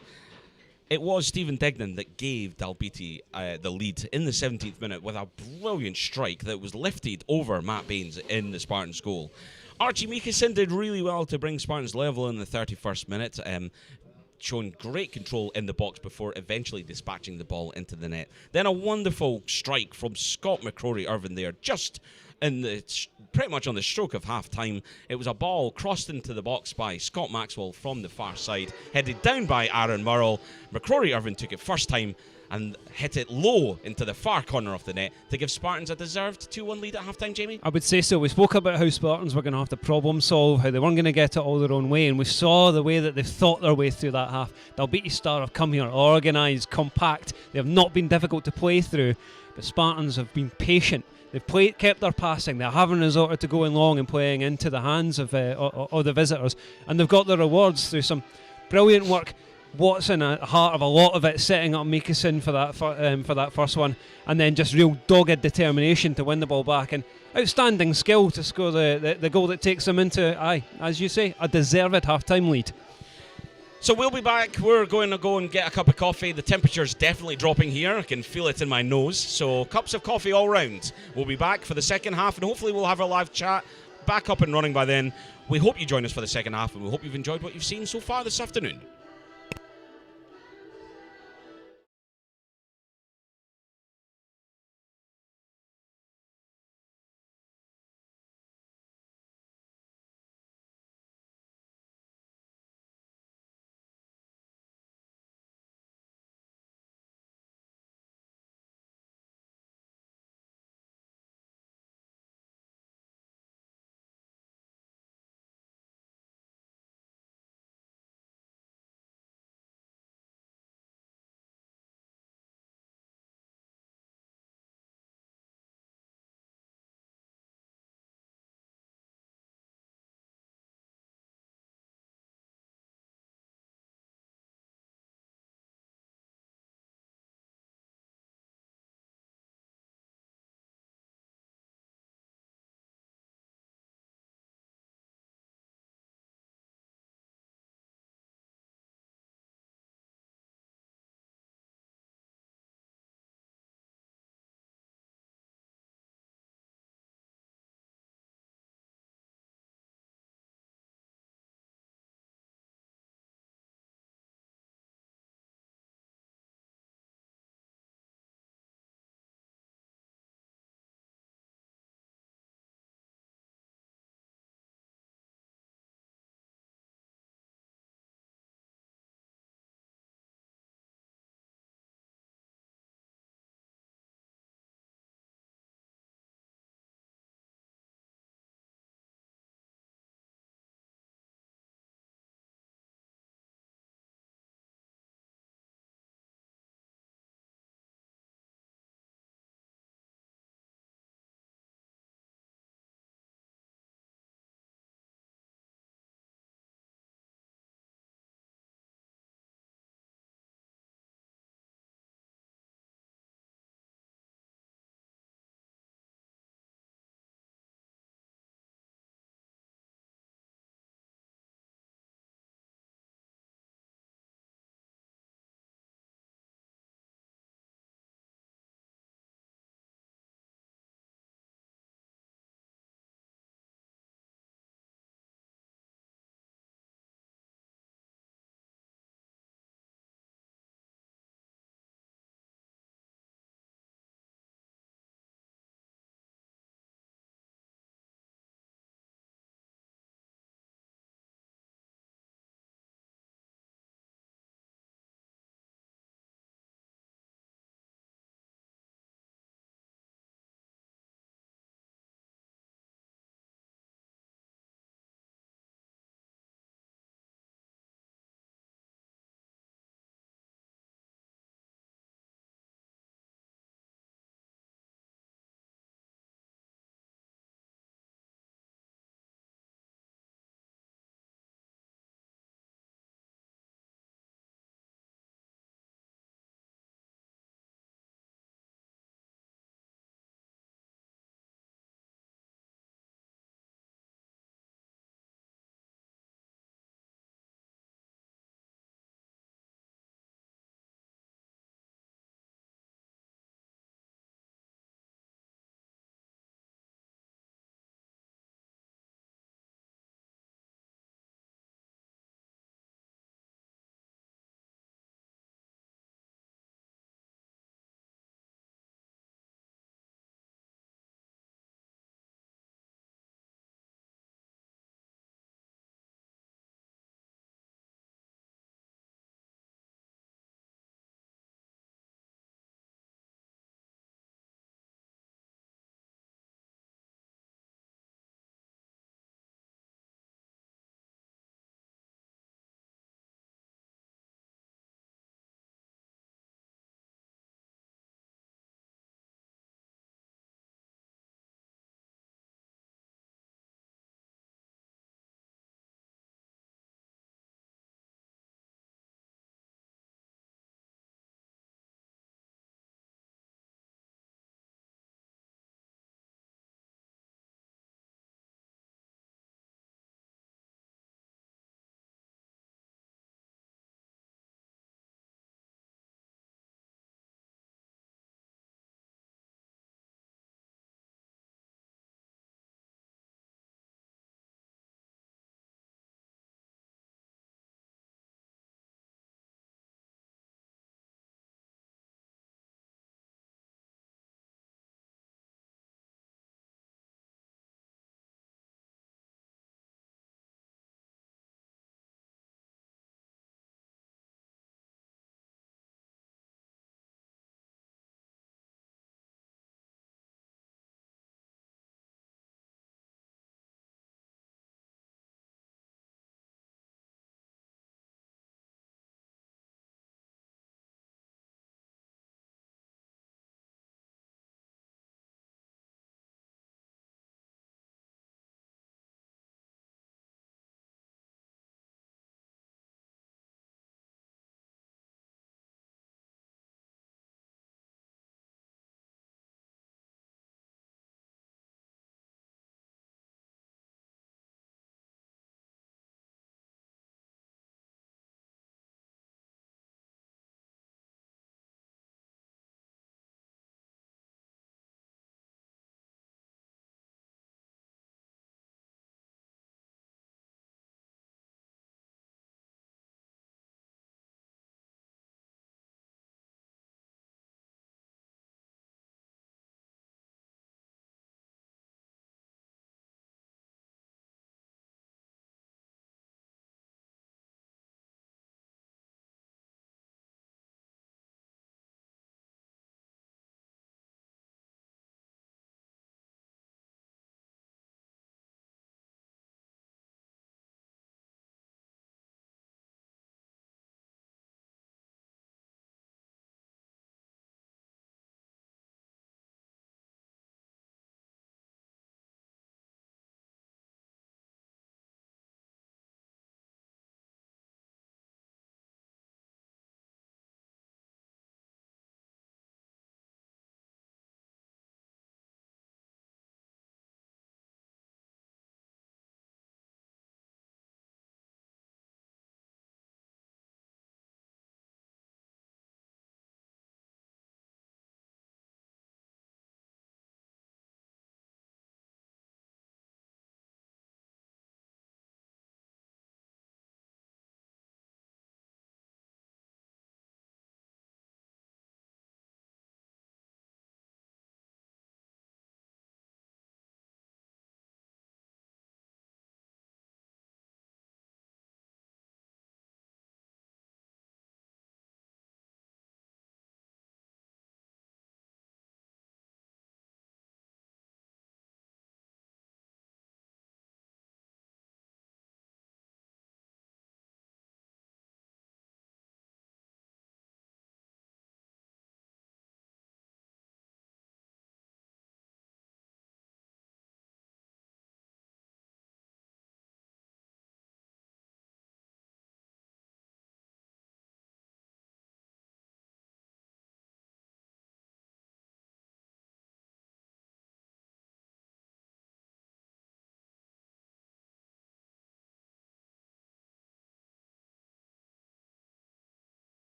It was Stephen Degnan that gave Dalbeattie the lead in the 17th minute with a brilliant strike that was lifted over Matt Baines in the Spartans goal. Archie Meekison did really well to bring Spartans level in the 31st minute. showing great control in the box before eventually dispatching the ball into the net. Then a wonderful strike from Scott McCrory-Irvine there, just in the pretty much on the stroke of half-time. It was a ball crossed into the box by Scott Maxwell from the far side, headed down by Aaron Murrell. McCrory-Irvine took it first time and hit it low into the far corner of the net to give Spartans a deserved 2-1 lead at half-time, Jamie? I would say so. We spoke about how Spartans were going to have to problem solve, how they weren't going to get it all their own way, and we saw the way that they've thought their way through that half. Dalbeattie Star have come here organised, compact. They have not been difficult to play through, but Spartans have been patient. They've kept their passing. They haven't resorted to going long and playing into the hands of the visitors, and they've got their rewards through some brilliant work. Watson at the heart of a lot of it, setting up Mikason for that first one, and then just real dogged determination to win the ball back, and outstanding skill to score the goal that takes them into, as you say, a deserved half-time lead. So we'll be back. We're going to go and get a cup of coffee. The temperature's definitely dropping here. I can feel it in my nose. So cups of coffee all round. We'll be back for the second half, and hopefully we'll have our live chat back up and running by then. We hope you join us for the second half, and we hope you've enjoyed what you've seen so far this afternoon.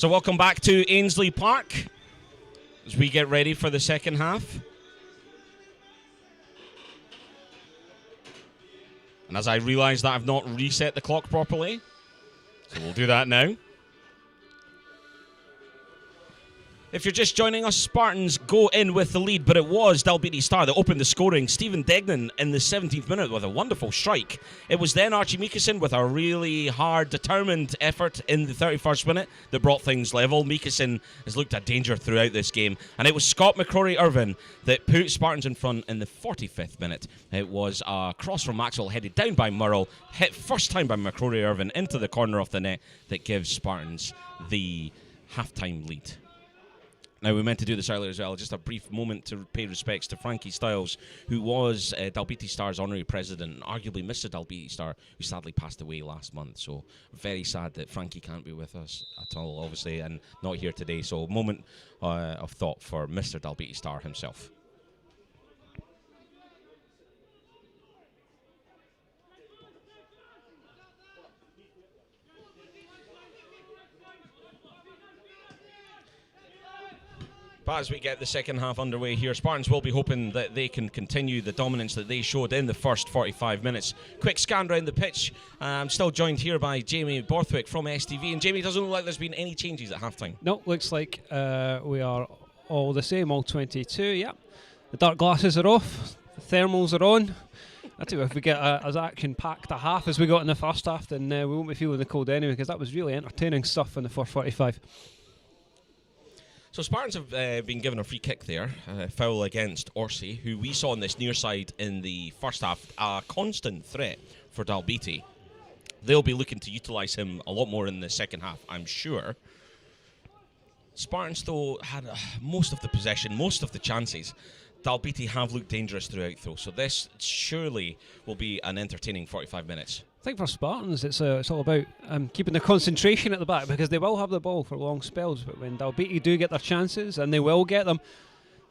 So welcome back to Ainsley Park as we get ready for the second half. And as I realise that I've not reset the clock properly, so we'll do that now. If you're just joining us, Spartans go in with the lead, but it was Dalbeattie Star that opened the scoring. Stephen Degnan in the 17th minute with a wonderful strike. It was then Archie Meekison with a really hard, determined effort in the 31st minute that brought things level. Meekison has looked a danger throughout this game, and it was Scott McCrory-Irvin that put Spartans in front in the 45th minute. It was a cross from Maxwell headed down by Murrell, hit first time by McCrory-Irvin into the corner of the net that gives Spartans the half-time lead. Now, we meant to do this earlier as well. Just a brief moment to pay respects to Frankie Stiles, who was Dalbeattie Star's honorary president, and arguably Mr. Dalbeattie Star, who sadly passed away last month. So, very sad that Frankie can't be with us at all, obviously, and not here today. So, a moment of thought for Mr. Dalbeattie Star himself. But as we get the second half underway here, Spartans will be hoping that they can continue the dominance that they showed in the first 45 minutes. Quick scan around the pitch. I'm still joined here by Jamie Borthwick from STV. And Jamie, doesn't look like there's been any changes at halftime. No, looks like we are all the same, all 22, yeah. The dark glasses are off, the thermals are on. I tell you, if we get as action-packed a half as we got in the first half, then we won't be feeling the cold anyway, because that was really entertaining stuff in the first 45. So Spartans have been given a free kick there, foul against Orsi, who we saw on this near side in the first half, a constant threat for Dalbeattie. They'll be looking to utilise him a lot more in the second half, I'm sure. Spartans, though, had most of the possession, most of the chances. Dalbeattie have looked dangerous throughout, though, so this surely will be an entertaining 45 minutes. I think for Spartans, it's all about keeping the concentration at the back, because they will have the ball for long spells, but when Dalbeattie do get their chances, and they will get them,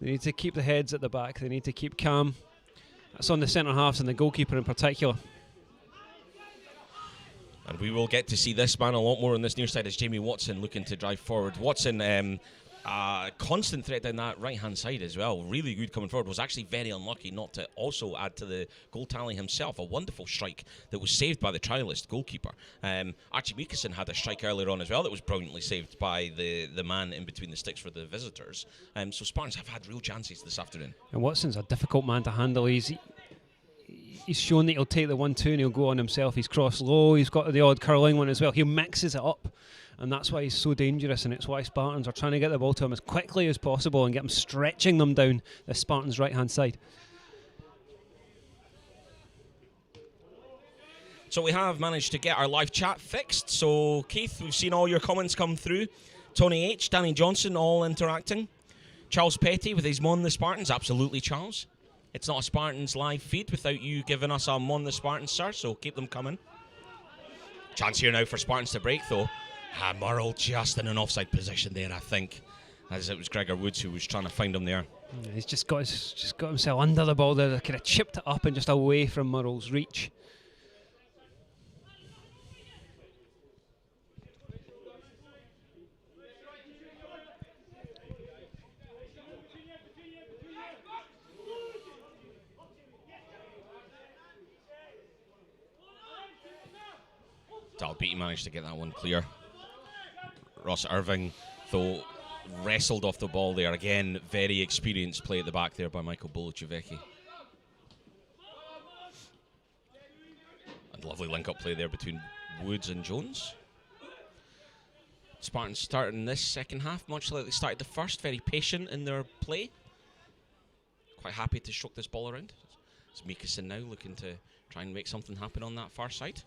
they need to keep the heads at the back, they need to keep calm. That's on the centre halves and the goalkeeper in particular. And we will get to see this man a lot more on this near side as Jamie Watson looking to drive forward. Watson, constant threat down that right-hand side as well. Really good coming forward. Was actually very unlucky not to also add to the goal tally himself. A wonderful strike that was saved by the trialist goalkeeper. Archie Meekison had a strike earlier on as well that was brilliantly saved by the man in between the sticks for the visitors. So Spartans have had real chances this afternoon. And Watson's a difficult man to handle. He's shown that he'll take the 1-2 and he'll go on himself. He's crossed low, he's got the odd curling one as well. He mixes it up, and that's why he's so dangerous, and it's why Spartans are trying to get the ball to him as quickly as possible and get him stretching them down the Spartans' right-hand side. So we have managed to get our live chat fixed. So Keith, we've seen all your comments come through. Tony H, Danny Johnson, all interacting. Charles Petty with his Mon the Spartans. Absolutely, Charles. It's not a Spartans live feed without you giving us a Mon the Spartans, sir, so keep them coming. Chance here now for Spartans to break, though. Murrell just in an offside position there, I think, as it was Gregor Woods who was trying to find him there. Yeah, he's just got himself under the ball there, kind of chipped it up and just away from Murrell's reach. Dalbeattie managed to get that one clear. Ross Irving, though, wrestled off the ball there. Again, very experienced play at the back there by Michael Bolucevicki. And lovely link-up play there between Woods and Jones. Spartans starting this second half, much like they started the first, very patient in their play. Quite happy to stroke this ball around. It's Meekison now looking to try and make something happen on that far side.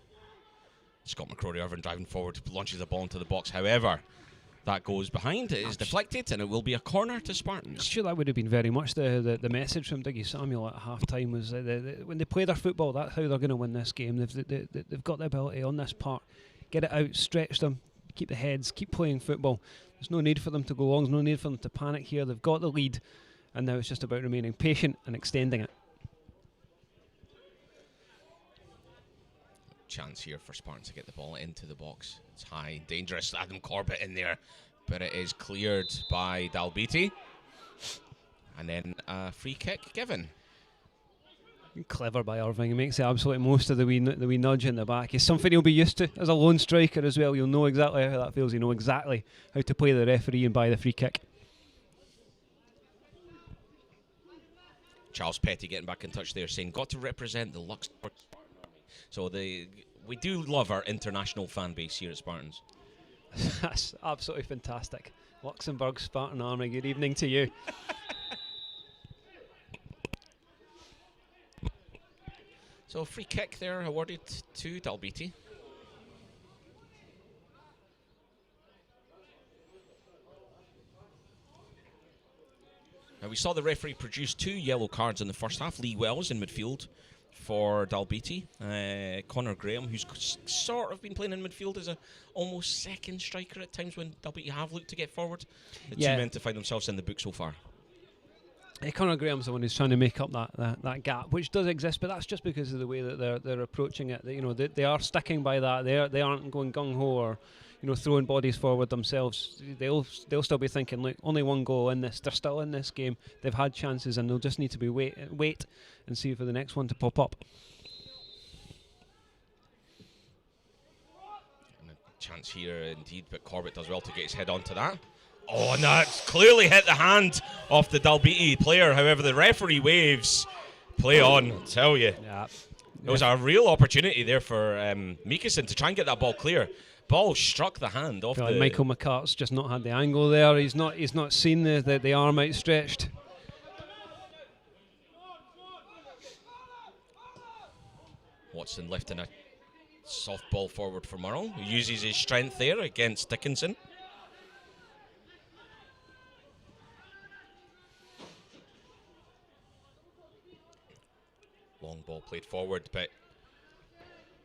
Scott McCrory-Irvin driving forward, launches the ball into the box. However, that goes behind. It is deflected, and it will be a corner to Spartans. I'm sure that would have been very much the message from Diggy Samuel at half-time was when they play their football, that's how they're going to win this game. They've got the ability on this part. Get it out, stretch them, keep the heads, keep playing football. There's no need for them to go long. There's no need for them to panic here. They've got the lead, and now it's just about remaining patient and extending it. Chance here for Spartans to get the ball into the box. It's high, dangerous. Adam Corbett in there, but it is cleared by Dalbeattie. And then a free kick given. Clever by Irving. He makes the absolute most of the wee nudge in the back. It's something he'll be used to as a lone striker as well. You'll know exactly how that feels. You know exactly how to play the referee and buy the free kick. Charles Petty getting back in touch there, saying, got to represent the Luxembourg Spartan Army. So we do love our international fan base here at Spartans. That's absolutely fantastic. Luxembourg Spartan Army, good evening to you. So free kick there awarded to Dalbeattie. Now we saw the referee produce 2 yellow cards in the first half. Lee Wells in midfield for Dalbeattie. Conor Graham, who's sort of been playing in midfield as a almost second striker at times when Dalbeattie have looked to get forward. The two men to find themselves in the book so far. Conor Graham's the one who's trying to make up that gap, which does exist, but that's just because of the way that they're approaching it. They are sticking by that. They aren't going gung ho or throwing bodies forward themselves. They'll still be thinking, look, only one goal in this. They're still in this game. They've had chances, and they'll just need to be wait and see for the next one to pop up. And a chance here indeed, but Corbett does well to get his head onto that. Oh, and that's clearly hit the hand of the Dalbeattie player. However, the referee waves. Play on, I tell you. Yeah. It was a real opportunity there for Mikkelsen to try and get that ball clear. Ball struck the hand off the... Michael McCart's just not had the angle there. He's not seen the arm outstretched. Watson lifting a soft ball forward for Murrell, who uses his strength there against Dickinson. Long ball played forward, but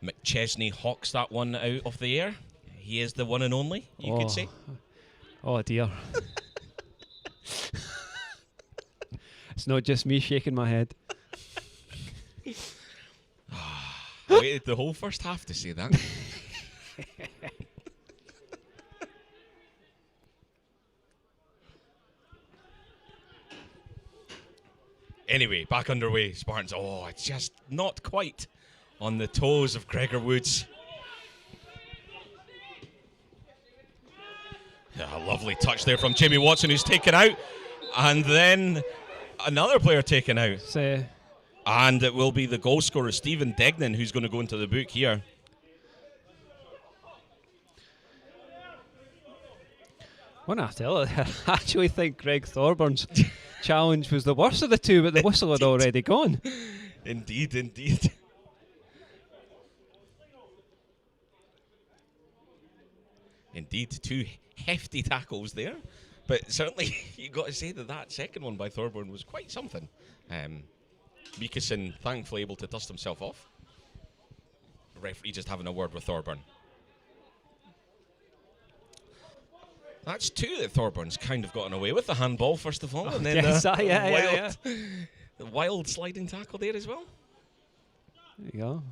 McChesney hawks that one out of the air. He is the one and only, you could say. Oh dear. It's not just me shaking my head. I waited the whole first half to say that. Anyway, back underway. Spartans, it's just not quite on the toes of Gregor Woods. A lovely touch there from Jamie Watson, who's taken out. And then another player taken out. And it will be the goal scorer, Stephen Degnan, who's going to go into the book here. When I tell it, I actually think Greg Thorburn's challenge was the worst of the two, but the whistle had already gone. Indeed, indeed. Indeed, 2 hefty tackles there. But certainly, you've got to say that second one by Thorburn was quite something. Mikkelsen thankfully able to dust himself off. The referee just having a word with Thorburn. That's 2 that Thorburn's kind of gotten away with. The handball, first of all, and then the wild sliding tackle there as well. There you go.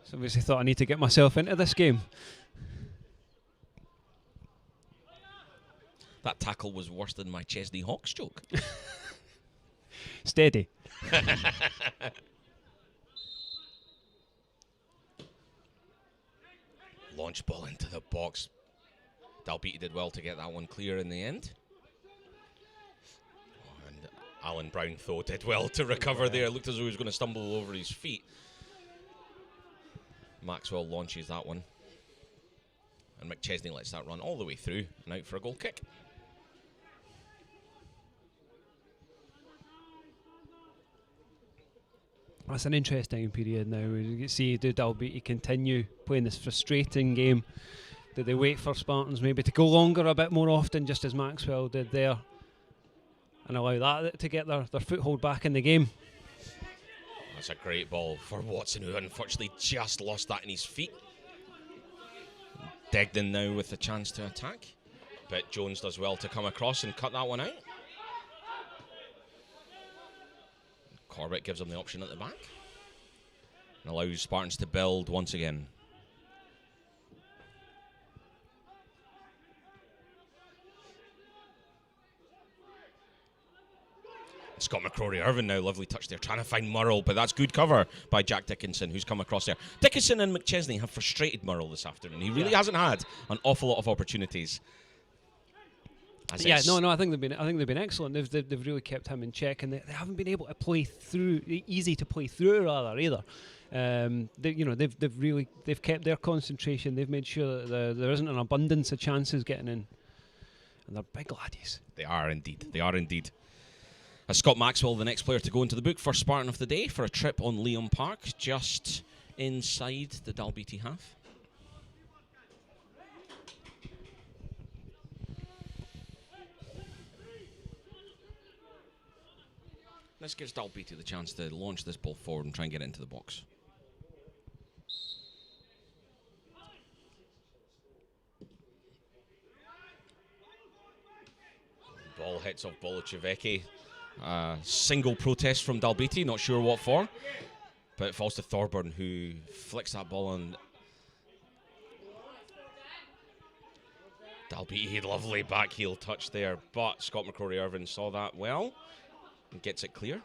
So obviously thought I need to get myself into this game. That tackle was worse than my Chesney Hawks joke. Steady. Launch ball into the box. Dalbeattie did well to get that one clear in the end. And Alan Brown, though, did well to recover there. It looked as though he was going to stumble over his feet. Maxwell launches that one. And McChesney lets that run all the way through and out for a goal kick. That's an interesting period now. You can see, did Dalbeattie continue playing this frustrating game? Did they wait for Spartans maybe to go longer a bit more often, just as Maxwell did there, and allow that to get their foothold back in the game? That's a great ball for Watson, who unfortunately just lost that in his feet. Degnan now with the chance to attack, but Jones does well to come across and cut that one out. Corbett gives him the option at the back and allows Spartans to build once again. Scott McCrory Irvin now, lovely touch there, trying to find Murrell, but that's good cover by Jack Dickinson, who's come across there. Dickinson and McChesney have frustrated Murrell this afternoon. He really hasn't had an awful lot of opportunities. Yeah, no, I think they've been excellent. They've really kept him in check, and they haven't been able to play through, easy to play through rather either. They've kept their concentration. They've made sure that there isn't an abundance of chances getting in, and they're big laddies. They are indeed. They are indeed. Scott Maxwell, the next player to go into the book for Spartan of the day for a trip on Liam Park, just inside the Dalbeattie half. This gives Dalbeattie the chance to launch this ball forward and try and get it into the box. Ball hits off Bolachevecki. Single protest from Dalbeattie, not sure what for, but it falls to Thorburn, who flicks that ball on. Dalbeattie, lovely back heel touch there, but Scott McCrory Irvin saw that well and gets it clear.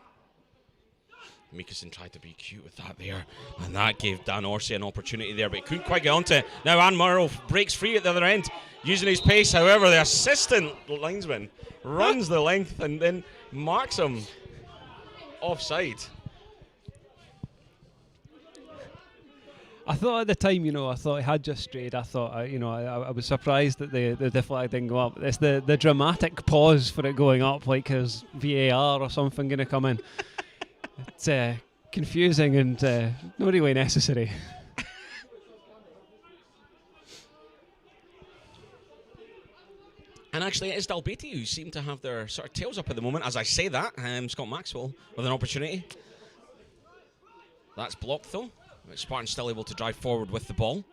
Mikason tried to be cute with that there, and that gave Dan Orsi an opportunity there, but he couldn't quite get onto it. Now Ann Murrell breaks free at the other end, using his pace. However, the assistant linesman runs the length and then marks him offside. I thought at the time, I thought he had just strayed. I thought, I was surprised that the flag didn't go up. It's the dramatic pause for it going up, like there's VAR or something going to come in. It's confusing and not really necessary. And actually, it is Dalbeattie who seem to have their sort of tails up at the moment. As I say that, Scott Maxwell with an opportunity. That's blocked though. Spartan's still able to drive forward with the ball.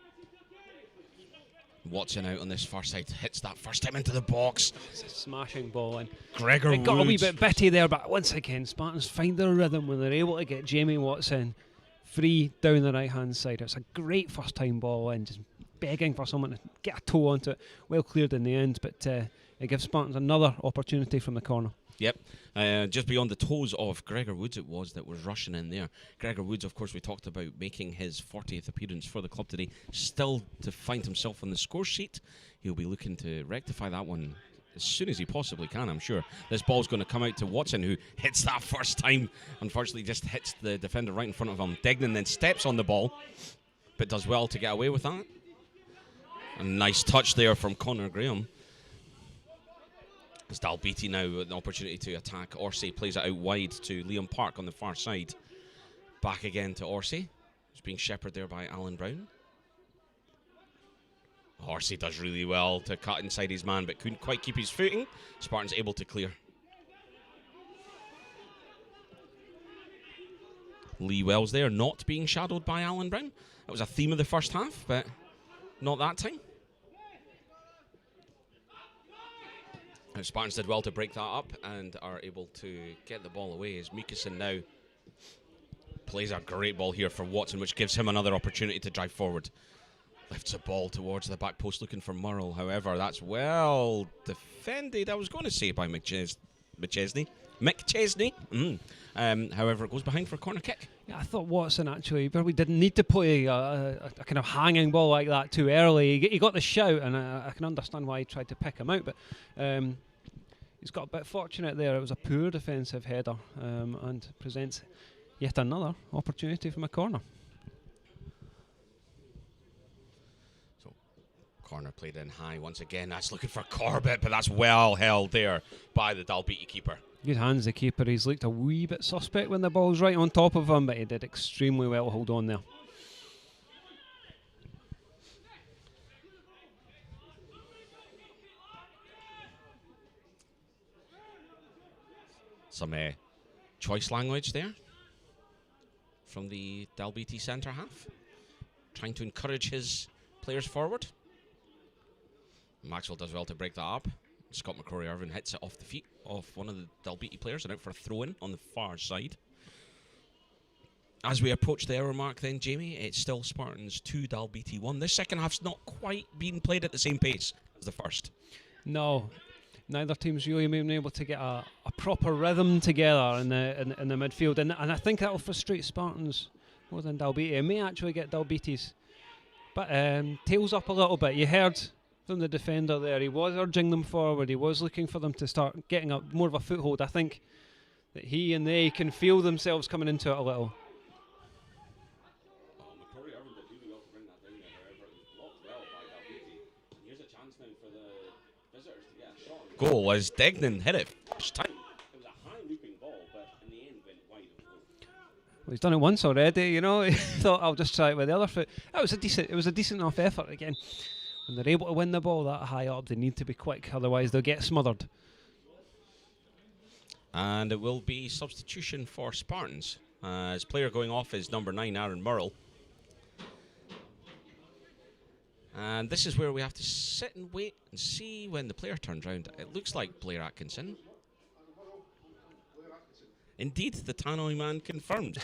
Watson out on this far side, hits that first time into the box. It's a smashing ball in. Gregor Woods. It got a wee bit bitty there, but once again, Spartans find their rhythm when they're able to get Jamie Watson free down the right-hand side. It's a great first-time ball in, just begging for someone to get a toe onto it. Well cleared in the end, but it gives Spartans another opportunity from the corner. Yep, just beyond the toes of Gregor Woods it was that was rushing in there. Gregor Woods, of course, we talked about making his 40th appearance for the club today. Still to find himself on the score sheet. He'll be looking to rectify that one as soon as he possibly can, I'm sure. This ball's going to come out to Watson, who hits that first time. Unfortunately, just hits the defender right in front of him. Degnan then steps on the ball, but does well to get away with that. A nice touch there from Connor Graham. As Dalbeattie now with an opportunity to attack. Orsi plays it out wide to Liam Park on the far side. Back again to Orsi, who's being shepherded there by Alan Brown. Orsi does really well to cut inside his man, but couldn't quite keep his footing. Spartan's able to clear. Lee Wells there, not being shadowed by Alan Brown. That was a theme of the first half, but not that time. Spartans did well to break that up and are able to get the ball away as Mikason now plays a great ball here for Watson, which gives him another opportunity to drive forward. Lifts a ball towards the back post looking for Murrell. However, that's well defended, I was going to say, by McChesney. However, it goes behind for a corner kick. Yeah, I thought Watson actually probably didn't need to play a kind of hanging ball like that too early. He got the shout, and I can understand why he tried to pick him out, but he's got a bit fortunate there. It was a poor defensive header and presents yet another opportunity from a corner. So, corner played in high once again. That's looking for Corbett, but that's well held there by the Dalbeattie keeper. Good hands, the keeper. He's looked a wee bit suspect when the ball's right on top of him, but he did extremely well to hold on there. Some choice language there from the Dalbeattie centre half, trying to encourage his players forward. Maxwell does well to break that up. Scott McCrory Irvin hits it off the feet of one of the Dalbeattie players and out for a throw-in on the far side. As we approach the hour mark then, Jamie, it's still Spartans 2, Dalbeattie 1. This second half's not quite been played at the same pace as the first. No, neither team's really been able to get a proper rhythm together in the midfield, and I think that'll frustrate Spartans more than Dalbeattie. It may actually get Dalbeattie's, but tails up a little bit. You heard from the defender there, he was urging them forward, he was looking for them to start getting up more of a foothold. I think that he and they can feel themselves coming into it a little. Goal as Degnan hit it first time. It was a high looping ball, but in the end went wide of goal. Well, he's done it once already, you know. He thought, I'll just try it with the other foot. It was a decent enough effort again. When they're able to win the ball that high up, they need to be quick, otherwise they'll get smothered. And it will be substitution for Spartans. As player going off is number 9, Aaron Murrell. And this is where we have to sit and wait and see when the player turns round. It looks like Blair Atkinson. Indeed, the Tannoy man confirmed.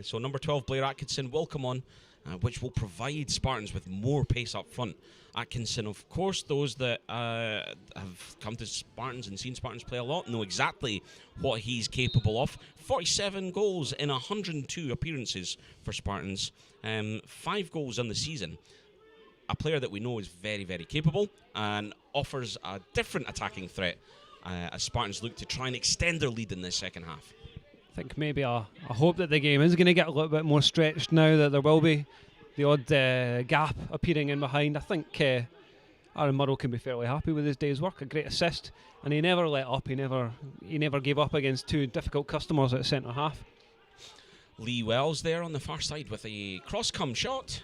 So number 12, Blair Atkinson, will come on, which will provide Spartans with more pace up front. Atkinson, of course, those that have come to Spartans and seen Spartans play a lot know exactly what he's capable of. 47 goals in 102 appearances for Spartans. 5 goals on the season. A player that we know is very, very capable and offers a different attacking threat as Spartans look to try and extend their lead in this second half. I think maybe I hope that the game is going to get a little bit more stretched now, that there will be the odd gap appearing in behind. I think Aaron Murrell can be fairly happy with his day's work. A great assist, and he never let up. He never gave up against two difficult customers at centre half. Lee Wells there on the far side with a cross-come shot.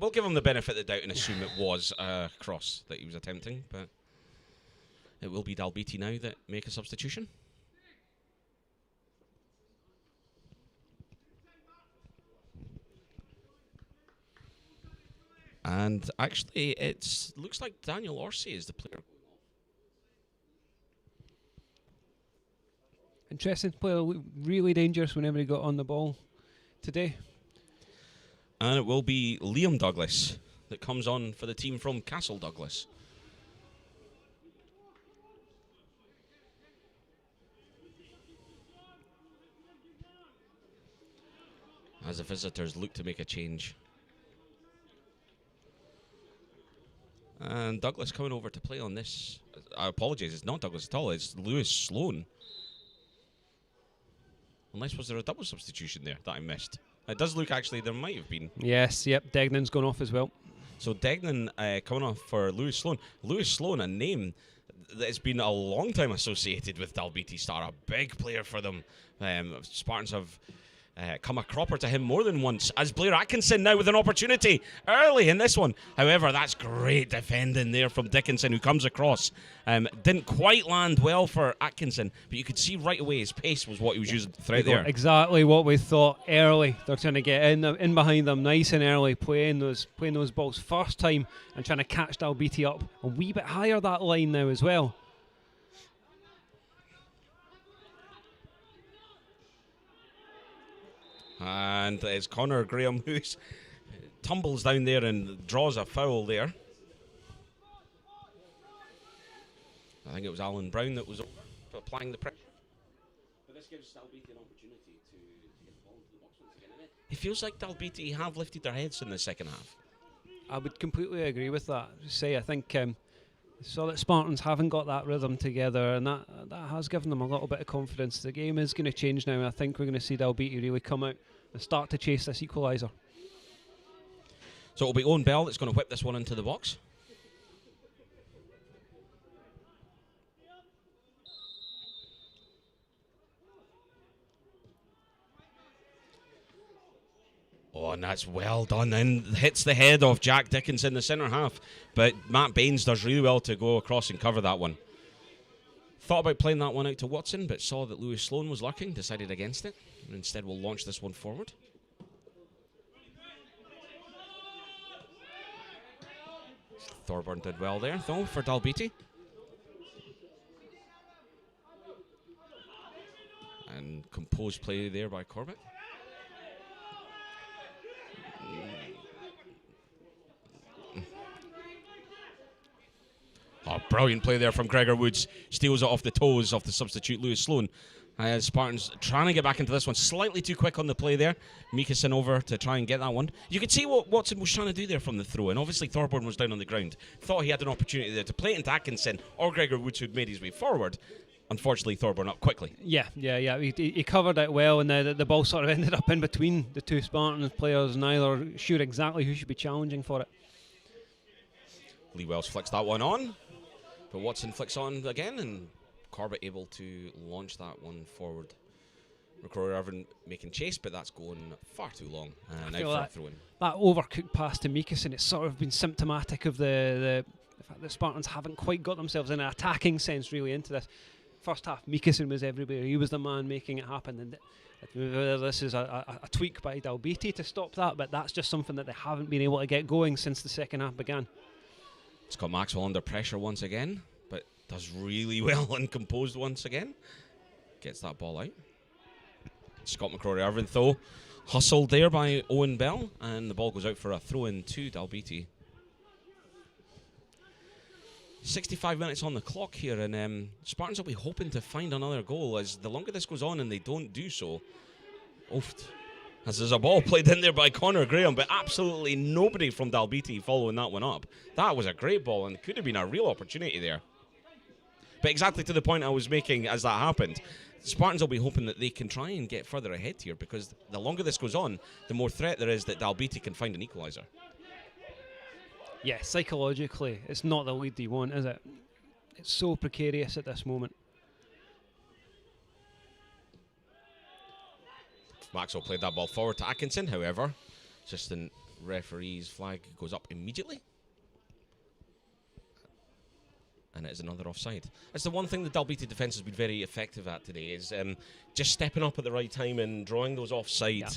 We'll give him the benefit of the doubt and assume it was a cross that he was attempting, but it will be Dalbeattie now that make a substitution. And actually, it looks like Daniel Orsi is the player. Interesting. Player really dangerous whenever he got on the ball today. And it will be Liam Douglas that comes on for the team from Castle Douglas. As the visitors look to make a change. And Douglas coming over to play on this. I apologise, it's not Douglas at all, it's Lewis Sloan. Unless, was there a double substitution there that I missed? It does look actually there might have been. Yes, yep, Degnan's gone off as well. So Degnan coming off for Lewis Sloan. Lewis Sloan, a name that has been a long time associated with Dalbeattie Star, a big player for them. Spartans have come a cropper to him more than once, as Blair Atkinson now with an opportunity early in this one. However, that's great defending there from Dickinson, who comes across. Didn't quite land well for Atkinson, but you could see right away his pace was what he was using to thread there. Exactly what we thought early. They're trying to get in behind them nice and early, playing those balls first time and trying to catch Dalbeattie up a wee bit higher that line now as well. And it's Connor Graham who tumbles down there and draws a foul there. I think it was Alan Brown that was applying the pressure. But this gives Dalbeattie an opportunity to get the ball into the box once again. It feels like Dalbeattie have lifted their heads in the second half. I would completely agree with that. I think saw that Spartans haven't got that rhythm together, and that has given them a little bit of confidence. The game is going to change now, and I think we're going to see Dalbeattie really come out and start to chase this equaliser. So it'll be Owen Bell that's going to whip this one into the box. Oh, and that's well done, and hits the head of Jack Dickinson in the centre half. But Matt Baines does really well to go across and cover that one. Thought about playing that one out to Watson, but saw that Lewis Sloan was lurking, decided against it, and instead we'll launch this one forward. Thorburn did well there, though, for Dalbeattie. And composed play there by Corbett. Oh, brilliant play there from Gregor Woods. Steals it off the toes of the substitute Lewis Sloan. Spartans trying to get back into this one. Slightly too quick on the play there. Mikkelsen over to try and get that one. You could see what Watson was trying to do there from the throw, and obviously Thorburn was down on the ground. Thought he had an opportunity there to play it into Atkinson or Gregor Woods, who'd made his way forward. Unfortunately, Thorburn up quickly. Yeah. He covered it well, and the ball sort of ended up in between the two Spartans players, neither sure exactly who should be challenging for it. Lee Wells flicks that one on, but Watson flicks on again, and Corbett able to launch that one forward. McCrory Irvin making chase, but that's going far too long. Now for a throw in. That overcooked pass to Mikkelsen, it's sort of been symptomatic of the fact that Spartans haven't quite got themselves in an attacking sense really into this. First half, Mikkelsen was everywhere. He was the man making it happen. And this is a tweak by Dalbeattie to stop that, but that's just something that they haven't been able to get going since the second half began. Scott Maxwell under pressure once again, but does really well and composed once again. Gets that ball out. Scott McCrory Irvin, though, hustled there by Owen Bell, and the ball goes out for a throw-in to Dalbeattie. 65 minutes on the clock here, and Spartans will be hoping to find another goal, as the longer this goes on and they don't do so. As there's a ball played in there by Connor Graham, but absolutely nobody from Dalbeattie following that one up. That was a great ball and could have been a real opportunity there. But exactly to the point I was making as that happened, Spartans will be hoping that they can try and get further ahead here, because the longer this goes on, the more threat there is that Dalbeattie can find an equaliser. Yeah, psychologically, it's not the lead you want, is it? It's so precarious at this moment. Maxwell played that ball forward to Atkinson, however, just the referee's flag goes up immediately. And it is another offside. That's the one thing the Dalbeattie defence has been very effective at today, is just stepping up at the right time and drawing those offside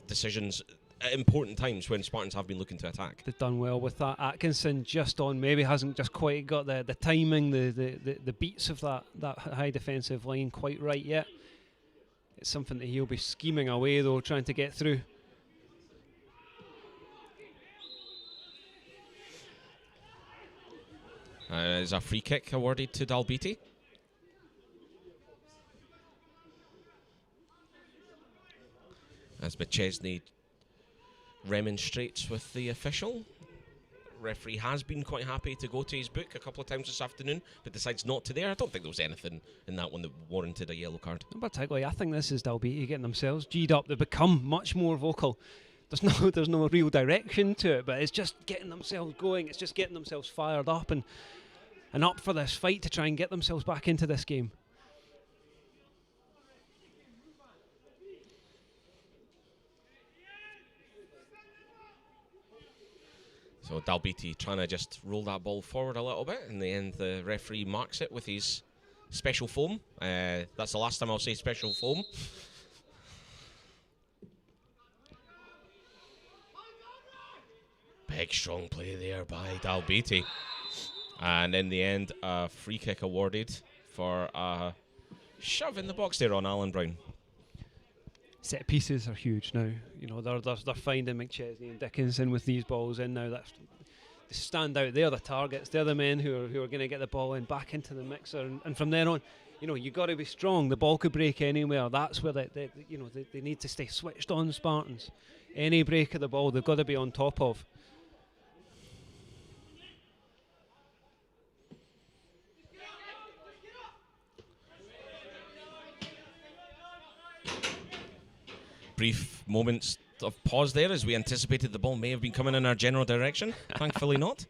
decisions at important times when Spartans have been looking to attack. They've done well with that. Atkinson just on, maybe hasn't just quite got the timing, the beats of that high defensive line quite right yet. It's something that he'll be scheming away though, trying to get through. Is a free kick awarded to Dalbeattie. As McChesney remonstrates with the official. Referee has been quite happy to go to his book a couple of times this afternoon, but decides not to there. I don't think there was anything in that one that warranted a yellow card. Not particularly. I think this is Dalbeattie getting themselves G'd up. They've become much more vocal. There's no real direction to it, but it's just getting themselves going. It's just getting themselves fired up and up for this fight to try and get themselves back into this game. So Dalbeattie trying to just roll that ball forward a little bit. In the end, the referee marks it with his special foam. That's the last time I'll say special foam. Big strong play there by Dalbeattie. And in the end, a free kick awarded for a shove in the box there on Alan Brown. Set pieces are huge now. You know, they're finding McChesney and Dickinson with these balls in now. They stand out. They're the targets. They're the men who are going to get the ball in back into the mixer. And from then on, you know, you've got to be strong. The ball could break anywhere. That's where they need to stay switched on, Spartans. Any break of the ball, they've got to be on top of. Brief moments of pause there as we anticipated the ball may have been coming in our general direction. Thankfully not.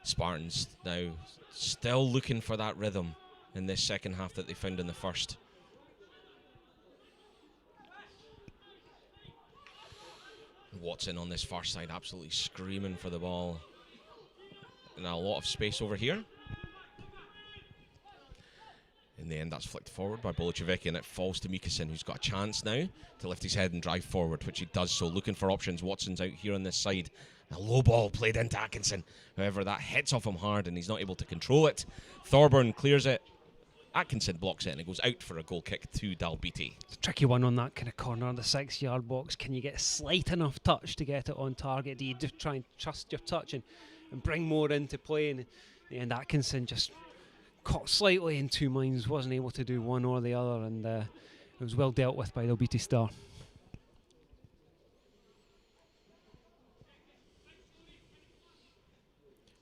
Spartans now still looking for that rhythm in this second half that they found in the first. Watson on this far side absolutely screaming for the ball. And a lot of space over here. In the end, that's flicked forward by Bolochevicki, and it falls to Mikkelsen, who's got a chance now to lift his head and drive forward, which he does so, looking for options. Watson's out here on this side. A low ball played into Atkinson. However, that hits off him hard, and he's not able to control it. Thorburn clears it Atkinson blocks it and it goes out for a goal kick to Dalbeattie. It's a tricky one on that kind of corner of the 6-yard box. Can you get a slight enough touch to get it on target? Do you just try and trust your touch and bring more into play? And in the end, Atkinson just caught slightly in two minds, wasn't able to do one or the other, and it was well dealt with by Dalbeattie Star.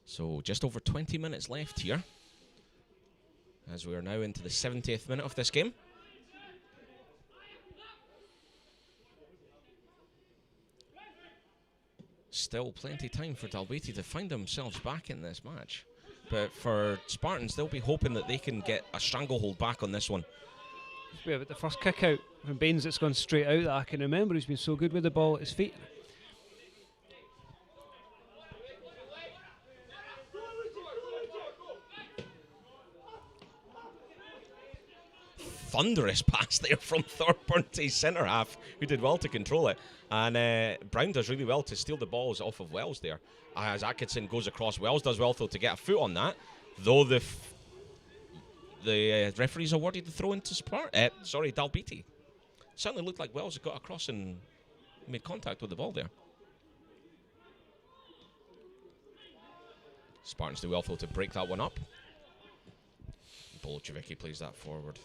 So just over 20 minutes left here, as we are now into the 70th minute of this game. Still plenty of time for Dalbeattie to find themselves back in this match. But for Spartans, they'll be hoping that they can get a stranglehold back on this one. Yeah, but the first kick out from Baines that's gone straight out that I can remember. He's been so good with the ball at his feet. Thunderous pass there from Thorburn to his centre half, who did well to control it. And Brown does really well to steal the balls off of Wells there. As Atkinson goes across, Wells does well though to get a foot on that. Though the referees awarded the throw into Dalbeattie. Certainly looked like Wells got across and made contact with the ball there. Spartans do well though to break that one up. Bolchevicki plays that forward.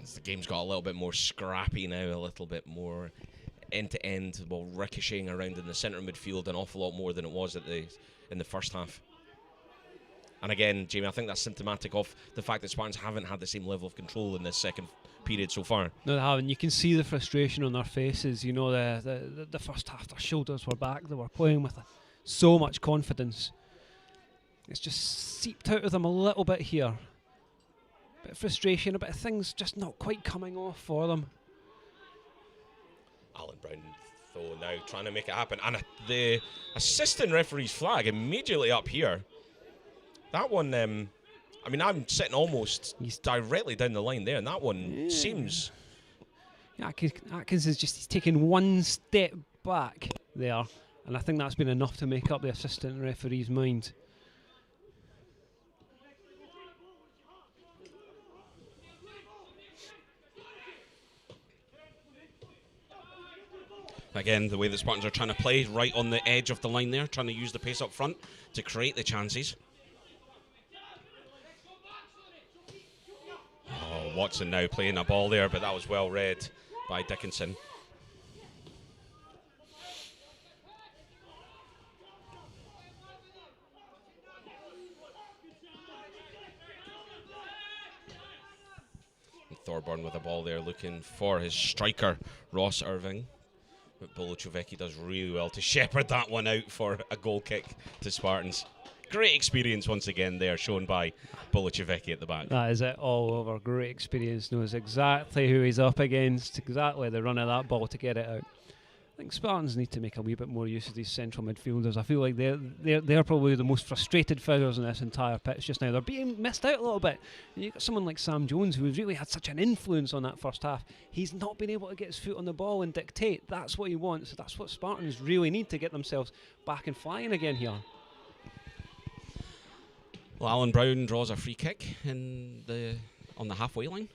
As the game's got a little bit more scrappy now, a little bit more end-to-end, the ball ricocheting around in the centre of midfield an awful lot more than it was in the first half. And again, Jamie, I think that's symptomatic of the fact that Spartans haven't had the same level of control in this second period so far. No, they haven't. You can see the frustration on their faces. You know, the first half, their shoulders were back. They were playing with so much confidence. It's just seeped out of them a little bit here. A bit of frustration, a bit of things just not quite coming off for them. Alan Brown, though, now trying to make it happen. And the assistant referee's flag immediately up here. That one, I mean, I'm sitting almost directly down the line there, and that one seems... Yeah, Atkins is just taking one step back there, and I think that's been enough to make up the assistant referee's mind. Again, the way the Spartans are trying to play right on the edge of the line there, trying to use the pace up front to create the chances. Oh, Watson now playing a ball there, but that was well read by Dickinson. And Thorburn with a ball there, looking for his striker, Ross Irving. But Bolchevicki does really well to shepherd that one out for a goal kick to Spartans. Great experience once again there, shown by Bolchevicki at the back. That is it all over. Great experience. Knows exactly who he's up against, exactly the run of that ball to get it out. I think Spartans need to make a wee bit more use of these central midfielders. I feel like they're probably the most frustrated figures in this entire pitch just now. They're being missed out a little bit. And you've got someone like Sam Jones, who's really had such an influence on that first half. He's not been able to get his foot on the ball and dictate. That's what he wants. That's what Spartans really need to get themselves back and flying again here. Well, Alan Brown draws a free kick on the halfway line.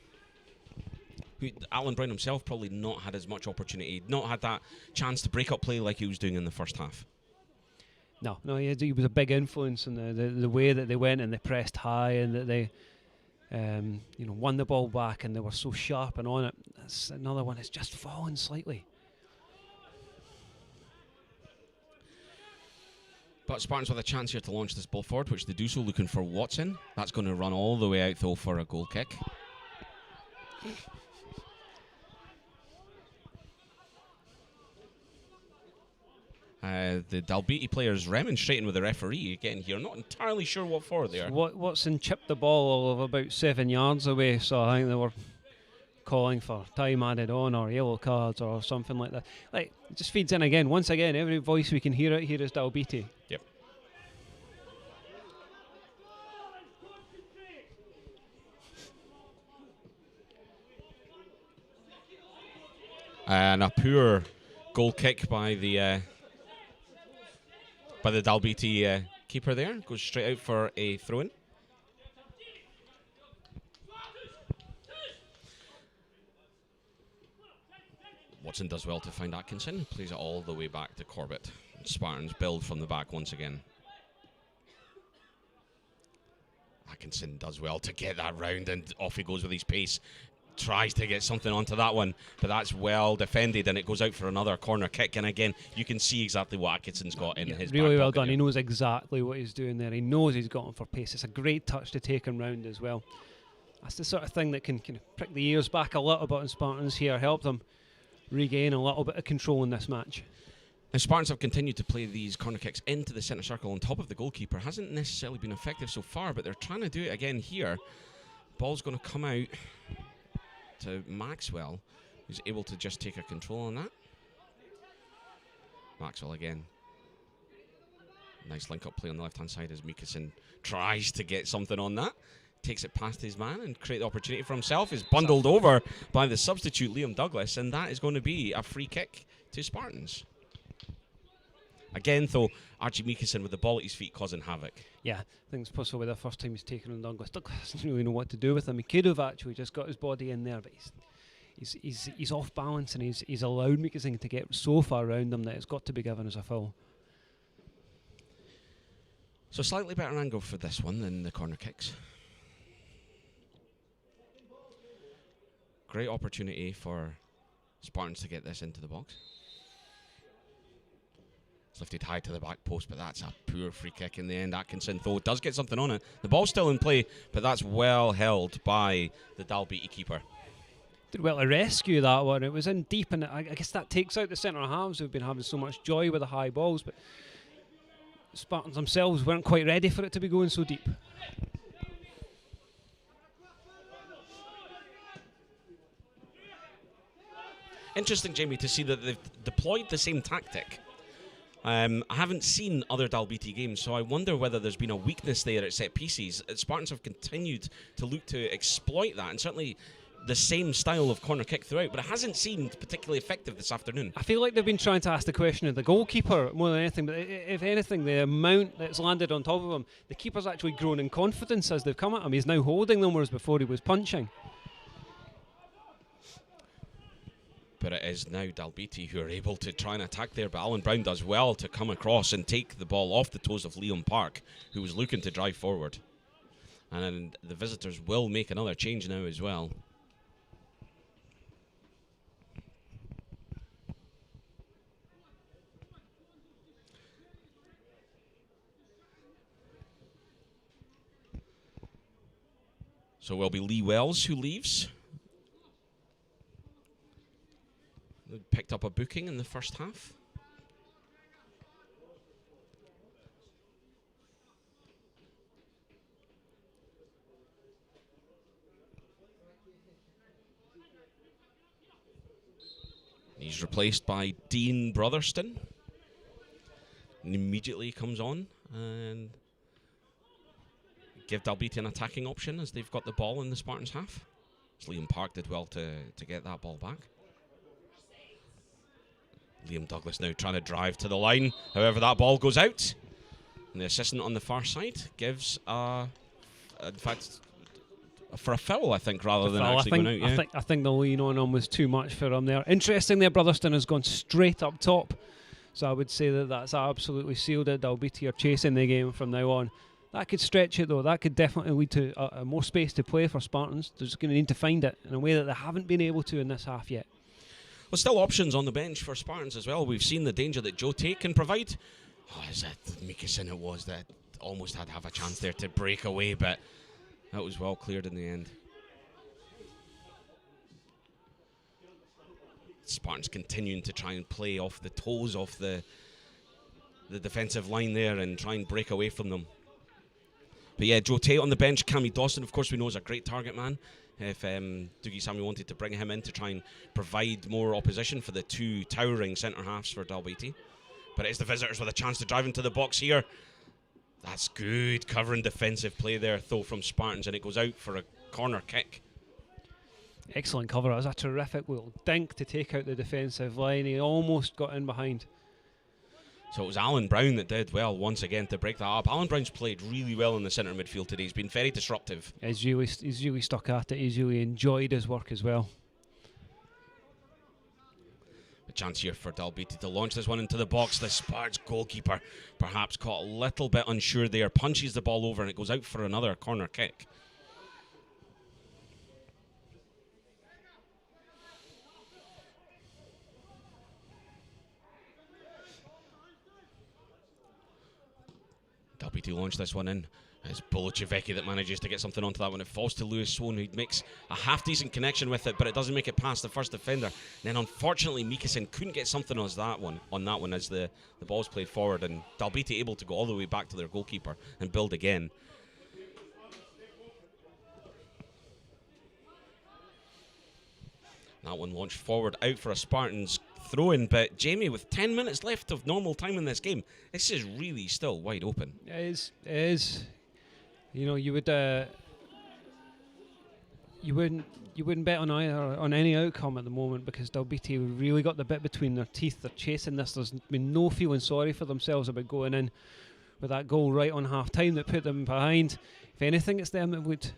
Alan Brown himself probably not had as much opportunity, not had that chance to break up play like he was doing in the first half. No, he was a big influence in the way that they went and they pressed high and that they won the ball back and they were so sharp and on it. That's another one that's just fallen slightly. But Spartans with a chance here to launch this ball forward, which they do so, looking for Watson. That's going to run all the way out though for a goal kick. The Dalbeattie players remonstrating with the referee again here. Not entirely sure what for there. Watson chipped the ball of about 7 yards away, so I think they were calling for time added on or yellow cards or something like that. Like, it just feeds in again. Once again, every voice we can hear out here is Dalbeattie. Yep. And a poor goal kick by the Dalbeattie keeper there. Goes straight out for a throw-in. Watson does well to find Atkinson, plays it all the way back to Corbett. Spartans build from the back once again. Atkinson does well to get that round, and off he goes with his pace. Tries to get something onto that one, but that's well defended, and it goes out for another corner kick. And again, you can see exactly what Atkinson's got in his really back well pocket done. here. He knows exactly what he's doing there. He knows he's got him for pace. It's a great touch to take him round as well. That's the sort of thing that can kind of prick the ears back a little bit on Spartans here, help them regain a little bit of control in this match. Now, Spartans have continued to play these corner kicks into the centre circle on top of the goalkeeper. Hasn't necessarily been effective so far, but they're trying to do it again here. Ball's going to come out to Maxwell, who's able to just take a control on that. Maxwell again. Nice link-up play on the left-hand side as Mikkelsen tries to get something on that. Takes it past his man and create the opportunity for himself. Is bundled over by the substitute, Liam Douglas, and that is going to be a free kick to Spartans. Again, though, Archie Mikkelsen with the ball at his feet causing havoc. Yeah, I think it's possibly the first time he's taken on Douglas. Douglas doesn't really know what to do with him. He could have actually just got his body in there, but he's off balance, and he's allowed Mikkelsen to get so far around him that it's got to be given as a foul. So slightly better angle for this one than the corner kicks. Great opportunity for Spartans to get this into the box. It's lifted high to the back post, but that's a poor free kick in the end. Atkinson, though, does get something on it. The ball's still in play, but that's well held by the Dalbeattie keeper. Did well to rescue that one. It was in deep, and I guess that takes out the centre halves who've been having so much joy with the high balls, but Spartans themselves weren't quite ready for it to be going so deep. Interesting, Jamie, to see that they've deployed the same tactic. I haven't seen other Dalbeattie games, so I wonder whether there's been a weakness there at set pieces. Spartans have continued to look to exploit that, and certainly the same style of corner kick throughout, but it hasn't seemed particularly effective this afternoon. I feel like they've been trying to ask the question of the goalkeeper more than anything, but if anything, the amount that's landed on top of him, the keeper's actually grown in confidence as they've come at him. He's now holding them, whereas before he was punching. But it is now Dalbeattie who are able to try and attack there, but Alan Brown does well to come across and take the ball off the toes of Liam Park, who was looking to drive forward. And then the visitors will make another change now as well. So it will be Lee Wells who leaves. They picked up a booking in the first half. He's replaced by Dean Brotherston. And immediately comes on and give Dalbeattie an attacking option as they've got the ball in the Spartans half. So Liam Park did well to get that ball back. Liam Douglas now trying to drive to the line. However, that ball goes out. And the assistant on the far side gives, in fact, for a foul, I think, rather than actually going out. Yeah. I think the lean on him was too much for him there. Interesting there, Brotherston has gone straight up top. So I would say that that's absolutely sealed it. Dalbeattie are chasing the game from now on. That could stretch it, though. That could definitely lead to more space to play for Spartans. They're just going to need to find it in a way that they haven't been able to in this half yet. Well, still options on the bench for Spartans as well. We've seen the danger that Joe Tate can provide. Oh, is that Mikkelsen it was that almost had to have a chance there to break away, but that was well cleared in the end. Spartans continuing to try and play off the toes of the defensive line there and try and break away from them. But yeah, Joe Tate on the bench. Cammy Dawson, of course, we know is a great target man. If Dougie Sammy wanted to bring him in to try and provide more opposition for the two towering centre halves for Dalbeattie. But it's the visitors with a chance to drive into the box here. That's good covering defensive play there, though, from Spartans, and it goes out for a corner kick. Excellent cover. It was a terrific little dink to take out the defensive line. He almost got in behind. So it was Alan Brown that did well once again to break that up. Alan Brown's played really well in the centre midfield today. He's been very disruptive. He's really stuck at it. He's really enjoyed his work as well. A chance here for Dalbeattie to launch this one into the box. The Spartans goalkeeper perhaps caught a little bit unsure there. Punches the ball over and it goes out for another corner kick. Dalbeattie launched this one in. It's Bolocevicki that manages to get something onto that one. It falls to Lewis Swan, who makes a half-decent connection with it, but it doesn't make it past the first defender. And then, unfortunately, Mikkelsen couldn't get something on that one as the ball's played forward, and Dalbeattie able to go all the way back to their goalkeeper and build again. That one launched forward out for a Spartans throw-in, but Jamie, with 10 minutes left of normal time in this game, this is really still wide open. It is. You know, you wouldn't bet on any outcome at the moment, because Dalbeattie really got the bit between their teeth. They're chasing this. There's been no feeling sorry for themselves about going in with that goal right on half-time that put them behind. If anything, it's them that would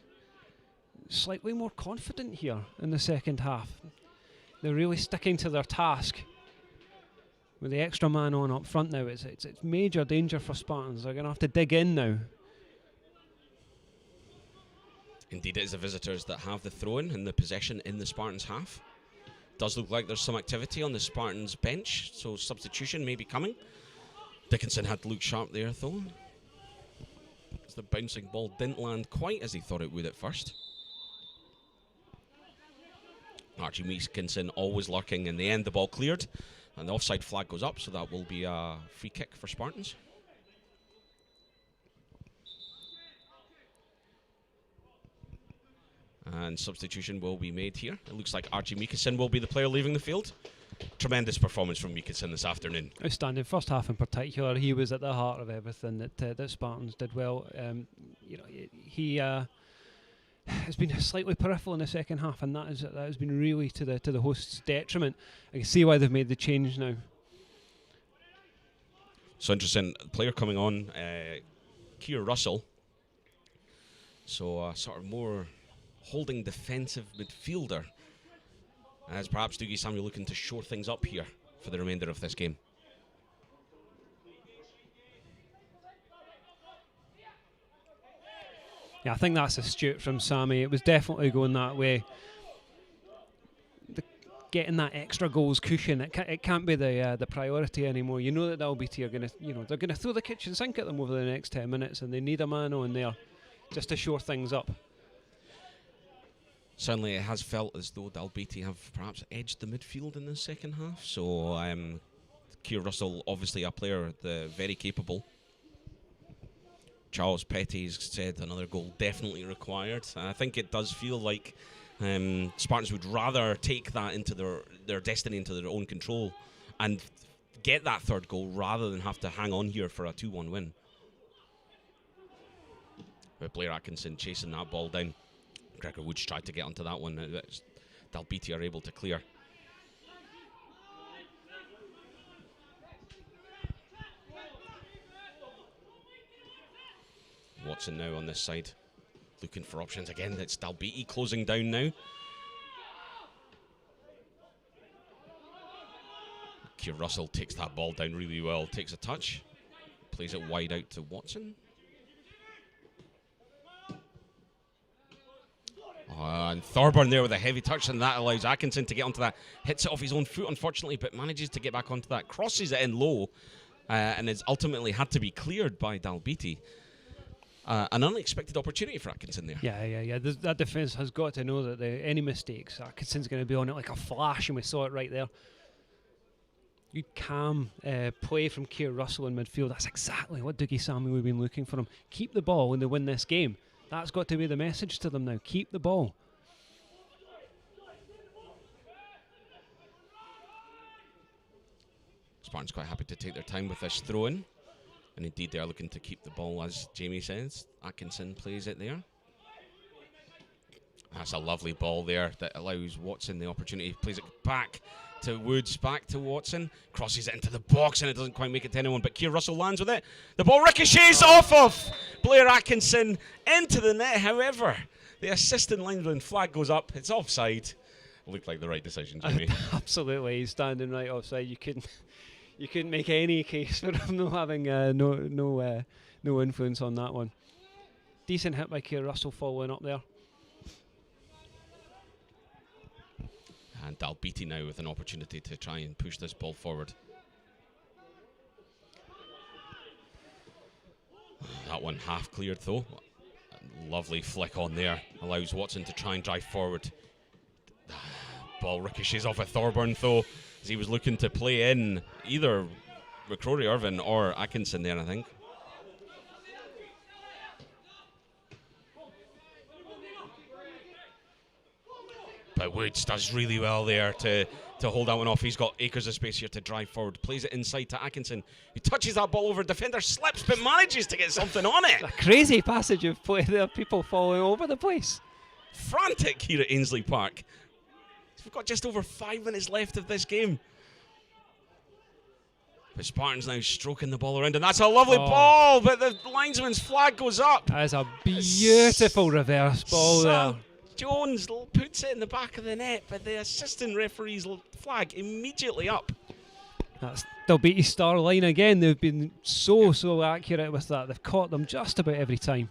slightly more confident here in the second half. They're really sticking to their task. With the extra man on up front now, it's major danger for Spartans. They're going to have to dig in now. Indeed, it is the visitors that have the throw-in and the possession in the Spartans' half. Does look like there's some activity on the Spartans' bench, so substitution may be coming. Dickinson had to look sharp there, though, as the bouncing ball didn't land quite as he thought it would at first. Archie Meeskinson always lurking. In the end, the ball cleared, and the offside flag goes up, so that will be a free kick for Spartans. And substitution will be made here. It looks like Archie Meekison will be the player leaving the field. Tremendous performance from Meekison this afternoon. Outstanding. First half in particular, he was at the heart of everything that Spartans did well. You know, he has been slightly peripheral in the second half, and that has been really to the host's detriment. I can see why they've made the change now. So interesting player coming on, Keir Russell. So sort of more holding defensive midfielder, as perhaps Dougie Samuel looking to shore things up here for the remainder of this game. Yeah, I think that's astute from Sammy. It was definitely going that way. Getting that extra goals cushion, it can't be the priority anymore. You know that Dalbeattie are going to, they're going to throw the kitchen sink at them over the next 10 minutes, and they need a man on there just to shore things up. Certainly, it has felt as though Dalbeattie have perhaps edged the midfield in the second half. So, Keir Russell, obviously a player very capable. Charles Petty's said another goal definitely required. I think it does feel like Spartans would rather take that into their destiny, into their own control, and get that third goal rather than have to hang on here for a 2-1 win. With Blair Atkinson chasing that ball down. Gregor Woods tried to get onto that one. Dalbeattie are able to clear. Watson now on this side, looking for options again. It's Dalbeattie closing down now. Keir Russell takes that ball down really well, takes a touch, plays it wide out to Watson. And Thorburn there with a heavy touch, and that allows Atkinson to get onto that. Hits it off his own foot, unfortunately, but manages to get back onto that. Crosses it in low, and is ultimately had to be cleared by Dalbeattie. An unexpected opportunity for Atkinson there. Yeah. That defence has got to know that any mistakes, Atkinson's going to be on it like a flash, and we saw it right there. Good calm play from Keir Russell in midfield. That's exactly what Dougie Samuel we've been looking for him. Keep the ball when they win this game. That's got to be the message to them now. Keep the ball. Spartans quite happy to take their time with this throw-in. And indeed, they are looking to keep the ball, as Jamie says. Atkinson plays it there. That's a lovely ball there that allows Watson the opportunity. Plays it back to Woods, back to Watson. Crosses it into the box, and it doesn't quite make it to anyone, but Keir Russell lands with it. The ball ricochets off of Blair Atkinson into the net. However, the assistant linesman flag goes up. It's offside. Looked like the right decision, Jimmy. Absolutely, he's standing right offside. You couldn't make any case for him not having no influence on that one. Decent hit by Keir Russell following up there. And Dalbeattie now with an opportunity to try and push this ball forward. That one half cleared though. Lovely flick on there. Allows Watson to try and drive forward. Ball ricochets off of Thorburn though, as he was looking to play in either McCrory Irvin or Atkinson there, I think. But Woods does really well there to hold that one off. He's got acres of space here to drive forward. Plays it inside to Atkinson, who touches that ball over. Defender slips but manages to get something on it. A crazy passage of play there, people falling over the place. Frantic here at Ainsley Park. We've got just over 5 minutes left of this game. But Spartans now stroking the ball around, and that's a lovely ball, but the linesman's flag goes up. That is a beautiful reverse ball there. Jones puts it in the back of the net, but the assistant referee's flag immediately up. That's Dalbeattie Star line again. They've been so accurate with that. They've caught them just about every time.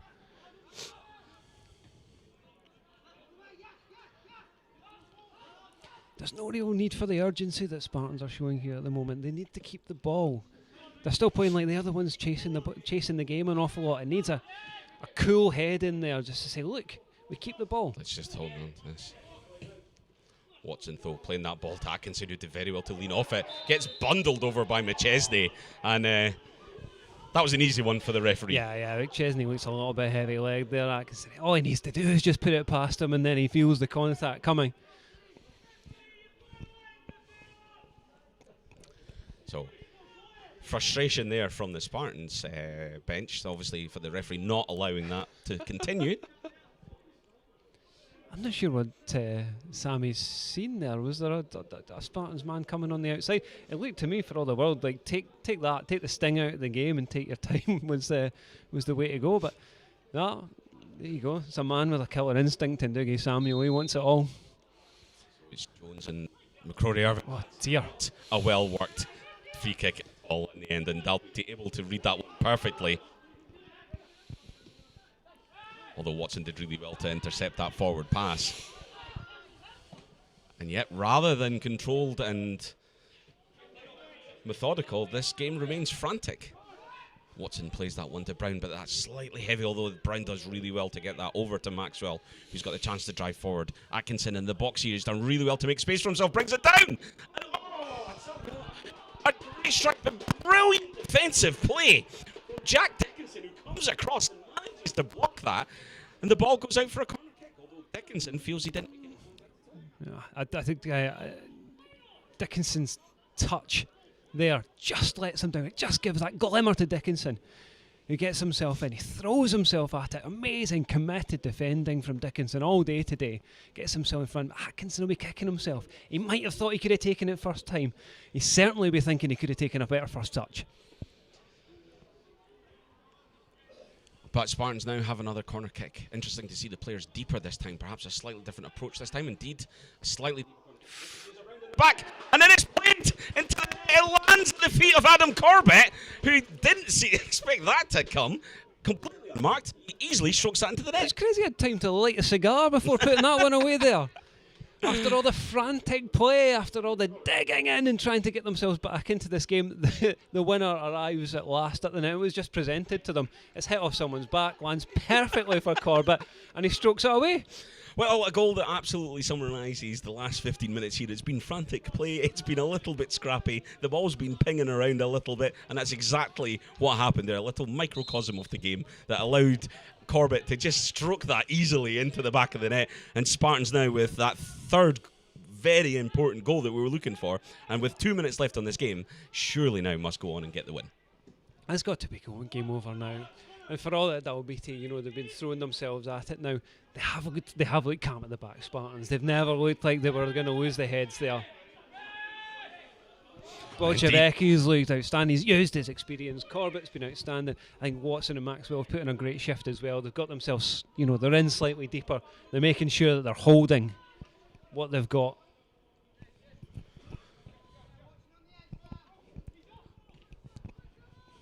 There's no real need for the urgency that Spartans are showing here at the moment. They need to keep the ball. They're still playing like the other ones, chasing the game an awful lot. It needs a cool head in there just to say, look, we keep the ball. Let's just hold on to this. Watson, though, playing that ball to Atkinson, who did very well to lean off it. Gets bundled over by McChesney. And that was an easy one for the referee. Yeah, Rick Chesney looks a little bit heavy-legged there. Atkinson, all he needs to do is just put it past him, and then he feels the contact coming. So, frustration there from the Spartans bench, obviously, for the referee not allowing that to continue. I'm not sure what Sammy's seen there. Was there a Spartans man coming on the outside? It looked to me, for all the world, like take the sting out of the game and take your time was the way to go. But no, there you go. It's a man with a killer instinct, and Dougie Samuel, he wants it all. It's Jones and McCrory Irvin. Oh dear! A well worked free kick all in the end, and Dalbeattie able to read that one perfectly. Although Watson did really well to intercept that forward pass. And yet, rather than controlled and methodical, this game remains frantic. Watson plays that one to Brown, but that's slightly heavy, although Brown does really well to get that over to Maxwell, who's got the chance to drive forward. Atkinson in the box here has done really well to make space for himself, brings it down! And, a great strike, but brilliant defensive play. Jack Dickinson, who comes across and manages to block that, and the ball goes out for a corner kick, although Dickinson feels he didn't. Yeah, I think Dickinson's touch there just lets him down. It just gives that glimmer to Dickinson, who gets himself in. He throws himself at it. Amazing, committed defending from Dickinson all day today. Gets himself in front. Atkinson will be kicking himself. He might have thought he could have taken it first time. He certainly will be thinking he could have taken a better first touch. But Spartans now have another corner kick. Interesting to see the players deeper this time. Perhaps a slightly different approach this time. Indeed, a slightly back, and then it's played into it lands at the feet of Adam Corbett, who didn't expect that to come. Completely unmarked. He easily strokes that into the net. It's crazy he had time to light a cigar before putting that one away there. After all the frantic play, after all the digging in and trying to get themselves back into this game, the winner arrives at last at the net. It was just presented to them. It's hit off someone's back, lands perfectly for Corbett, and he strokes it away. Well, a goal that absolutely summarises the last 15 minutes here. It's been frantic play, it's been a little bit scrappy, the ball's been pinging around a little bit, and that's exactly what happened there. A little microcosm of the game that allowed Corbett to just stroke that easily into the back of the net, and Spartans now with that third very important goal that we were looking for, and with 2 minutes left on this game, surely now must go on and get the win. It's got to be game over now. And for all that Dalbeattie, they've been throwing themselves at it now. They have looked calm at the back, Spartans. They've never looked like they were going to lose their heads there. Bolsheviki's looked outstanding. He's used his experience. Corbett's been outstanding. I think Watson and Maxwell have put in a great shift as well. They've got themselves, they're in slightly deeper. They're making sure that they're holding what they've got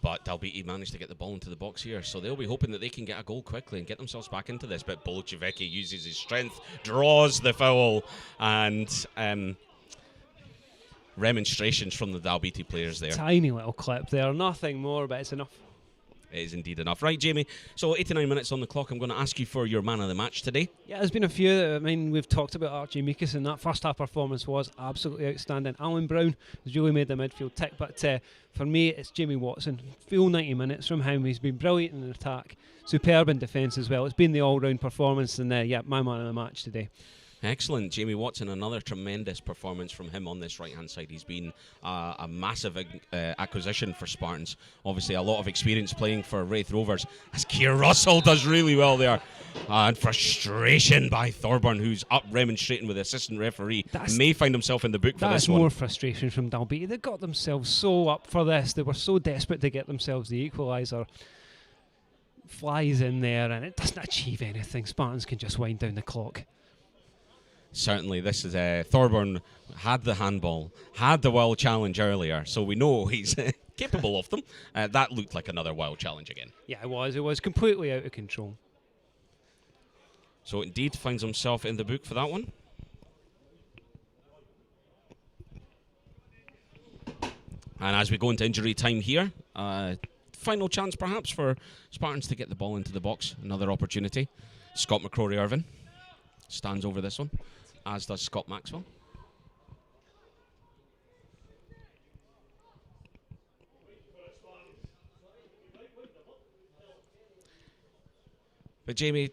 But Dalbeattie managed to get the ball into the box here, so they'll be hoping that they can get a goal quickly and get themselves back into this. But Bolchevicki uses his strength, draws the foul, and remonstrations from the Dalbeattie players there. Tiny little clip there, nothing more, but it's enough. It is indeed enough. Right, Jamie, so 89 minutes on the clock. I'm going to ask you for your man of the match today. Yeah, there's been a few. I mean, we've talked about Archie Meekus, and that first half performance was absolutely outstanding. Alan Brown has really made the midfield tick, but for me, it's Jamie Watson. Full 90 minutes from him. He's been brilliant in attack, superb in defence as well. It's been the all-round performance, and my man of the match today. Excellent. Jamie Watson, another tremendous performance from him on this right-hand side. He's been a massive acquisition for Spartans. Obviously, a lot of experience playing for Wraith Rovers, as Keir Russell does really well there. And frustration by Thorburn, who's up remonstrating with the assistant referee. May find himself in the book for this one. That's more frustration from Dalbeattie. They got themselves so up for this. They were so desperate to get themselves the equaliser. Flies in there, and it doesn't achieve anything. Spartans can just wind down the clock. Certainly, this is Thorburn had the handball, had the wild challenge earlier, so we know he's capable of them. That looked like another wild challenge again. Yeah, it was completely out of control. So indeed finds himself in the book for that one. And as we go into injury time here, final chance perhaps for Spartans to get the ball into the box. Another opportunity. Scott McCrory-Irvin stands over this one, as does Scott Maxwell. But Jamie,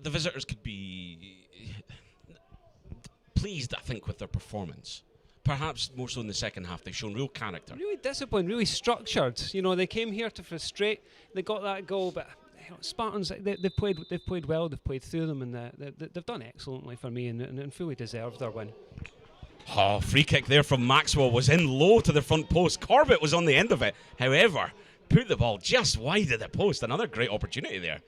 the visitors could be pleased, I think, with their performance. Perhaps more so in the second half. They've shown real character. Really disciplined, really structured. You know, they came here to frustrate. They got that goal, but Spartans, they've played well. They've played through them, and they've done excellently for me, and fully deserved their win. Oh, free kick there from Maxwell was in low to the front post. Corbett was on the end of it. However, put the ball just wide of the post. Another great opportunity there.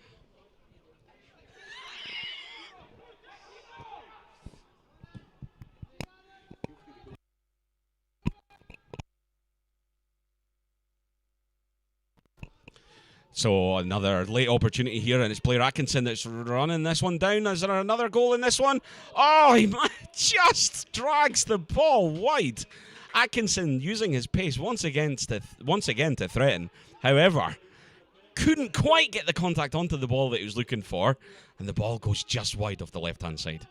So another late opportunity here, and it's Blair Atkinson that's running this one down. Is there another goal in this one? Oh, he just drags the ball wide. Atkinson using his pace once again to threaten. However, couldn't quite get the contact onto the ball that he was looking for, and the ball goes just wide off the left-hand side.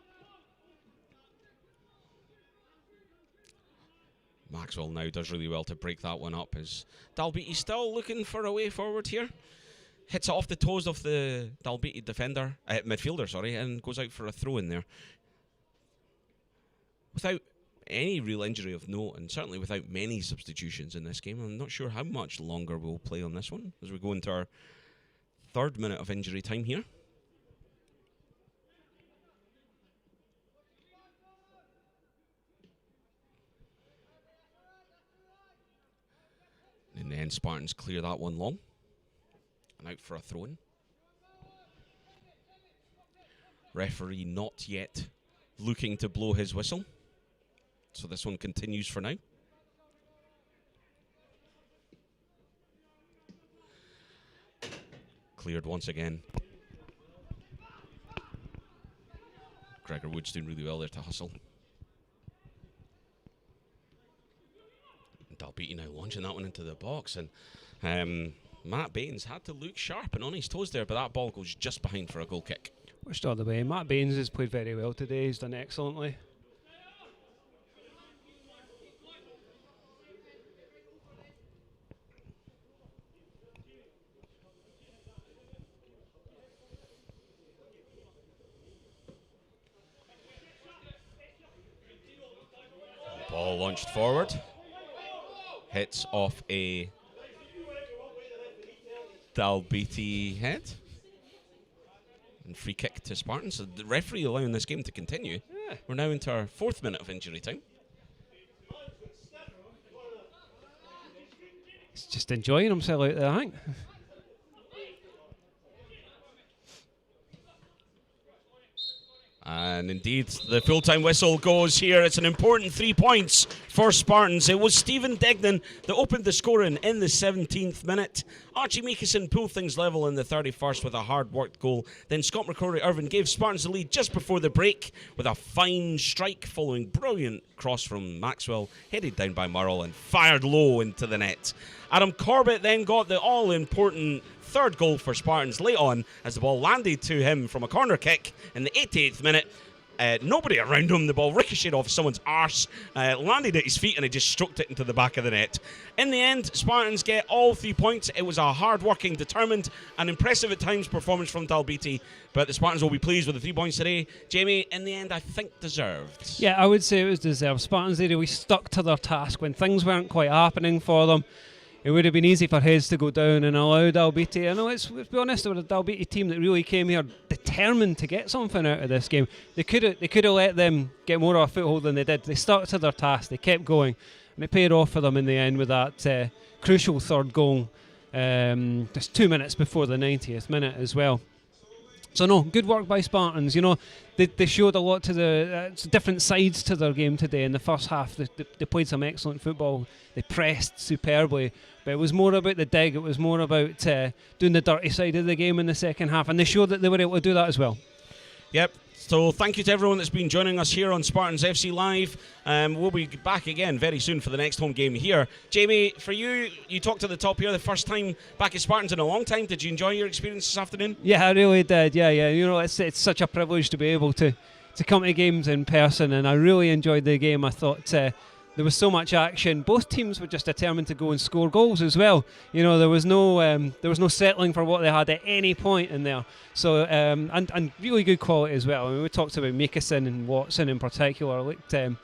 Maxwell now does really well to break that one up. Is Dalbeattie still looking for a way forward here? Hits it off the toes of the Dalbeattie midfielder, and goes out for a throw in there. Without any real injury of note, and certainly without many substitutions in this game, I'm not sure how much longer we'll play on this one as we go into our 3rd minute of injury time here. In the end, Spartans clear that one long. And out for a throw-in. Referee not yet looking to blow his whistle. So this one continues for now. Cleared once again. Gregor Wood's doing really well there to hustle. Dalbeattie now launching that one into the box, and Matt Baines had to look sharp and on his toes there, but that ball goes just behind for a goal kick. Pushed all the way. Matt Baines has played very well today. He's done excellently. Ball launched forward. Hits off a Dalbeattie head. And free kick to Spartans. So the referee allowing this game to continue. Yeah. We're now into our 4th minute of injury time. He's just enjoying himself out there, I think. And indeed, the full-time whistle goes here. It's an important 3 points for Spartans. It was Stephen Degnan that opened the scoring in the 17th minute. Archie Meekison pulled things level in the 31st with a hard-worked goal. Then Scott McCrory-Irvin gave Spartans the lead just before the break with a fine strike following brilliant cross from Maxwell, headed down by Murrell and fired low into the net. Adam Corbett then got the all-important third goal for Spartans late on as the ball landed to him from a corner kick in the 88th minute. Nobody around him, the ball ricocheted off someone's arse, landed at his feet, and he just stroked it into the back of the net. In the end, Spartans get all 3 points. It was a hard-working, determined, and impressive at times performance from Dalbeattie, but the Spartans will be pleased with the 3 points today. Jamie, in the end, I think deserved. Yeah, I would say it was deserved. Spartans, they really stuck to their task when things weren't quite happening for them. It would have been easy for Heads to go down and allow Dalbeattie. I know, let's be honest, it was a Dalbeattie team that really came here determined to get something out of this game. They could have let them get more of a foothold than they did. They stuck to their task, they kept going, and it paid off for them in the end with that crucial third goal, just 2 minutes before the 90th minute as well. So no, good work by Spartans. You know, they showed a lot to the different sides to their game today. In the first half, they played some excellent football. They pressed superbly, but it was more about the dig. It was more about doing the dirty side of the game in the second half, and they showed that they were able to do that as well. Yep. So thank you to everyone that's been joining us here on Spartans FC Live. We'll be back again very soon for the next home game here. Jamie, for you, you talked at the top here, the first time back at Spartans in a long time. Did you enjoy your experience this afternoon? Yeah, I really did. Yeah. You know, it's such a privilege to be able to come to games in person, and I really enjoyed the game. I thought there was so much action. Both teams were just determined to go and score goals as well. You know, there was no settling for what they had at any point in there. So and really good quality as well. I mean, we talked about Meekison and Watson in particular. Looked you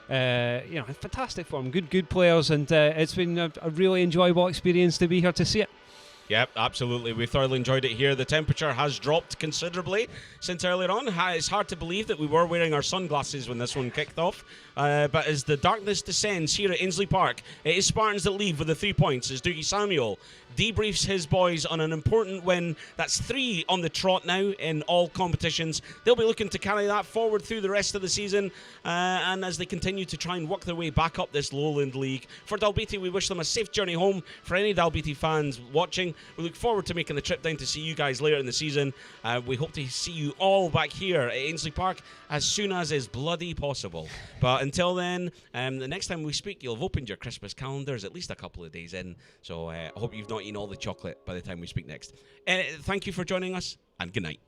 know, fantastic form, good players, and it's been a really enjoyable experience to be here to see it. Yep, absolutely. We thoroughly enjoyed it here. The temperature has dropped considerably since earlier on. It's hard to believe that we were wearing our sunglasses when this one kicked off. But as the darkness descends here at Ainsley Park, it is Spartans that lead with the 3 points as Doogie Samuel debriefs his boys on an important win. That's 3 on the trot now in all competitions. They'll be looking to carry that forward through the rest of the season, and as they continue to try and work their way back up this Lowland League. For Dalbeattie, we wish them a safe journey home. For any Dalbeattie fans watching, we look forward to making the trip down to see you guys later in the season. We hope to see you all back here at Ainsley Park as soon as is bloody possible. But until then, the next time we speak, you'll have opened your Christmas calendars at least a couple of days in. So I hope you've not eaten all the chocolate by the time we speak next. Thank you for joining us, and good night.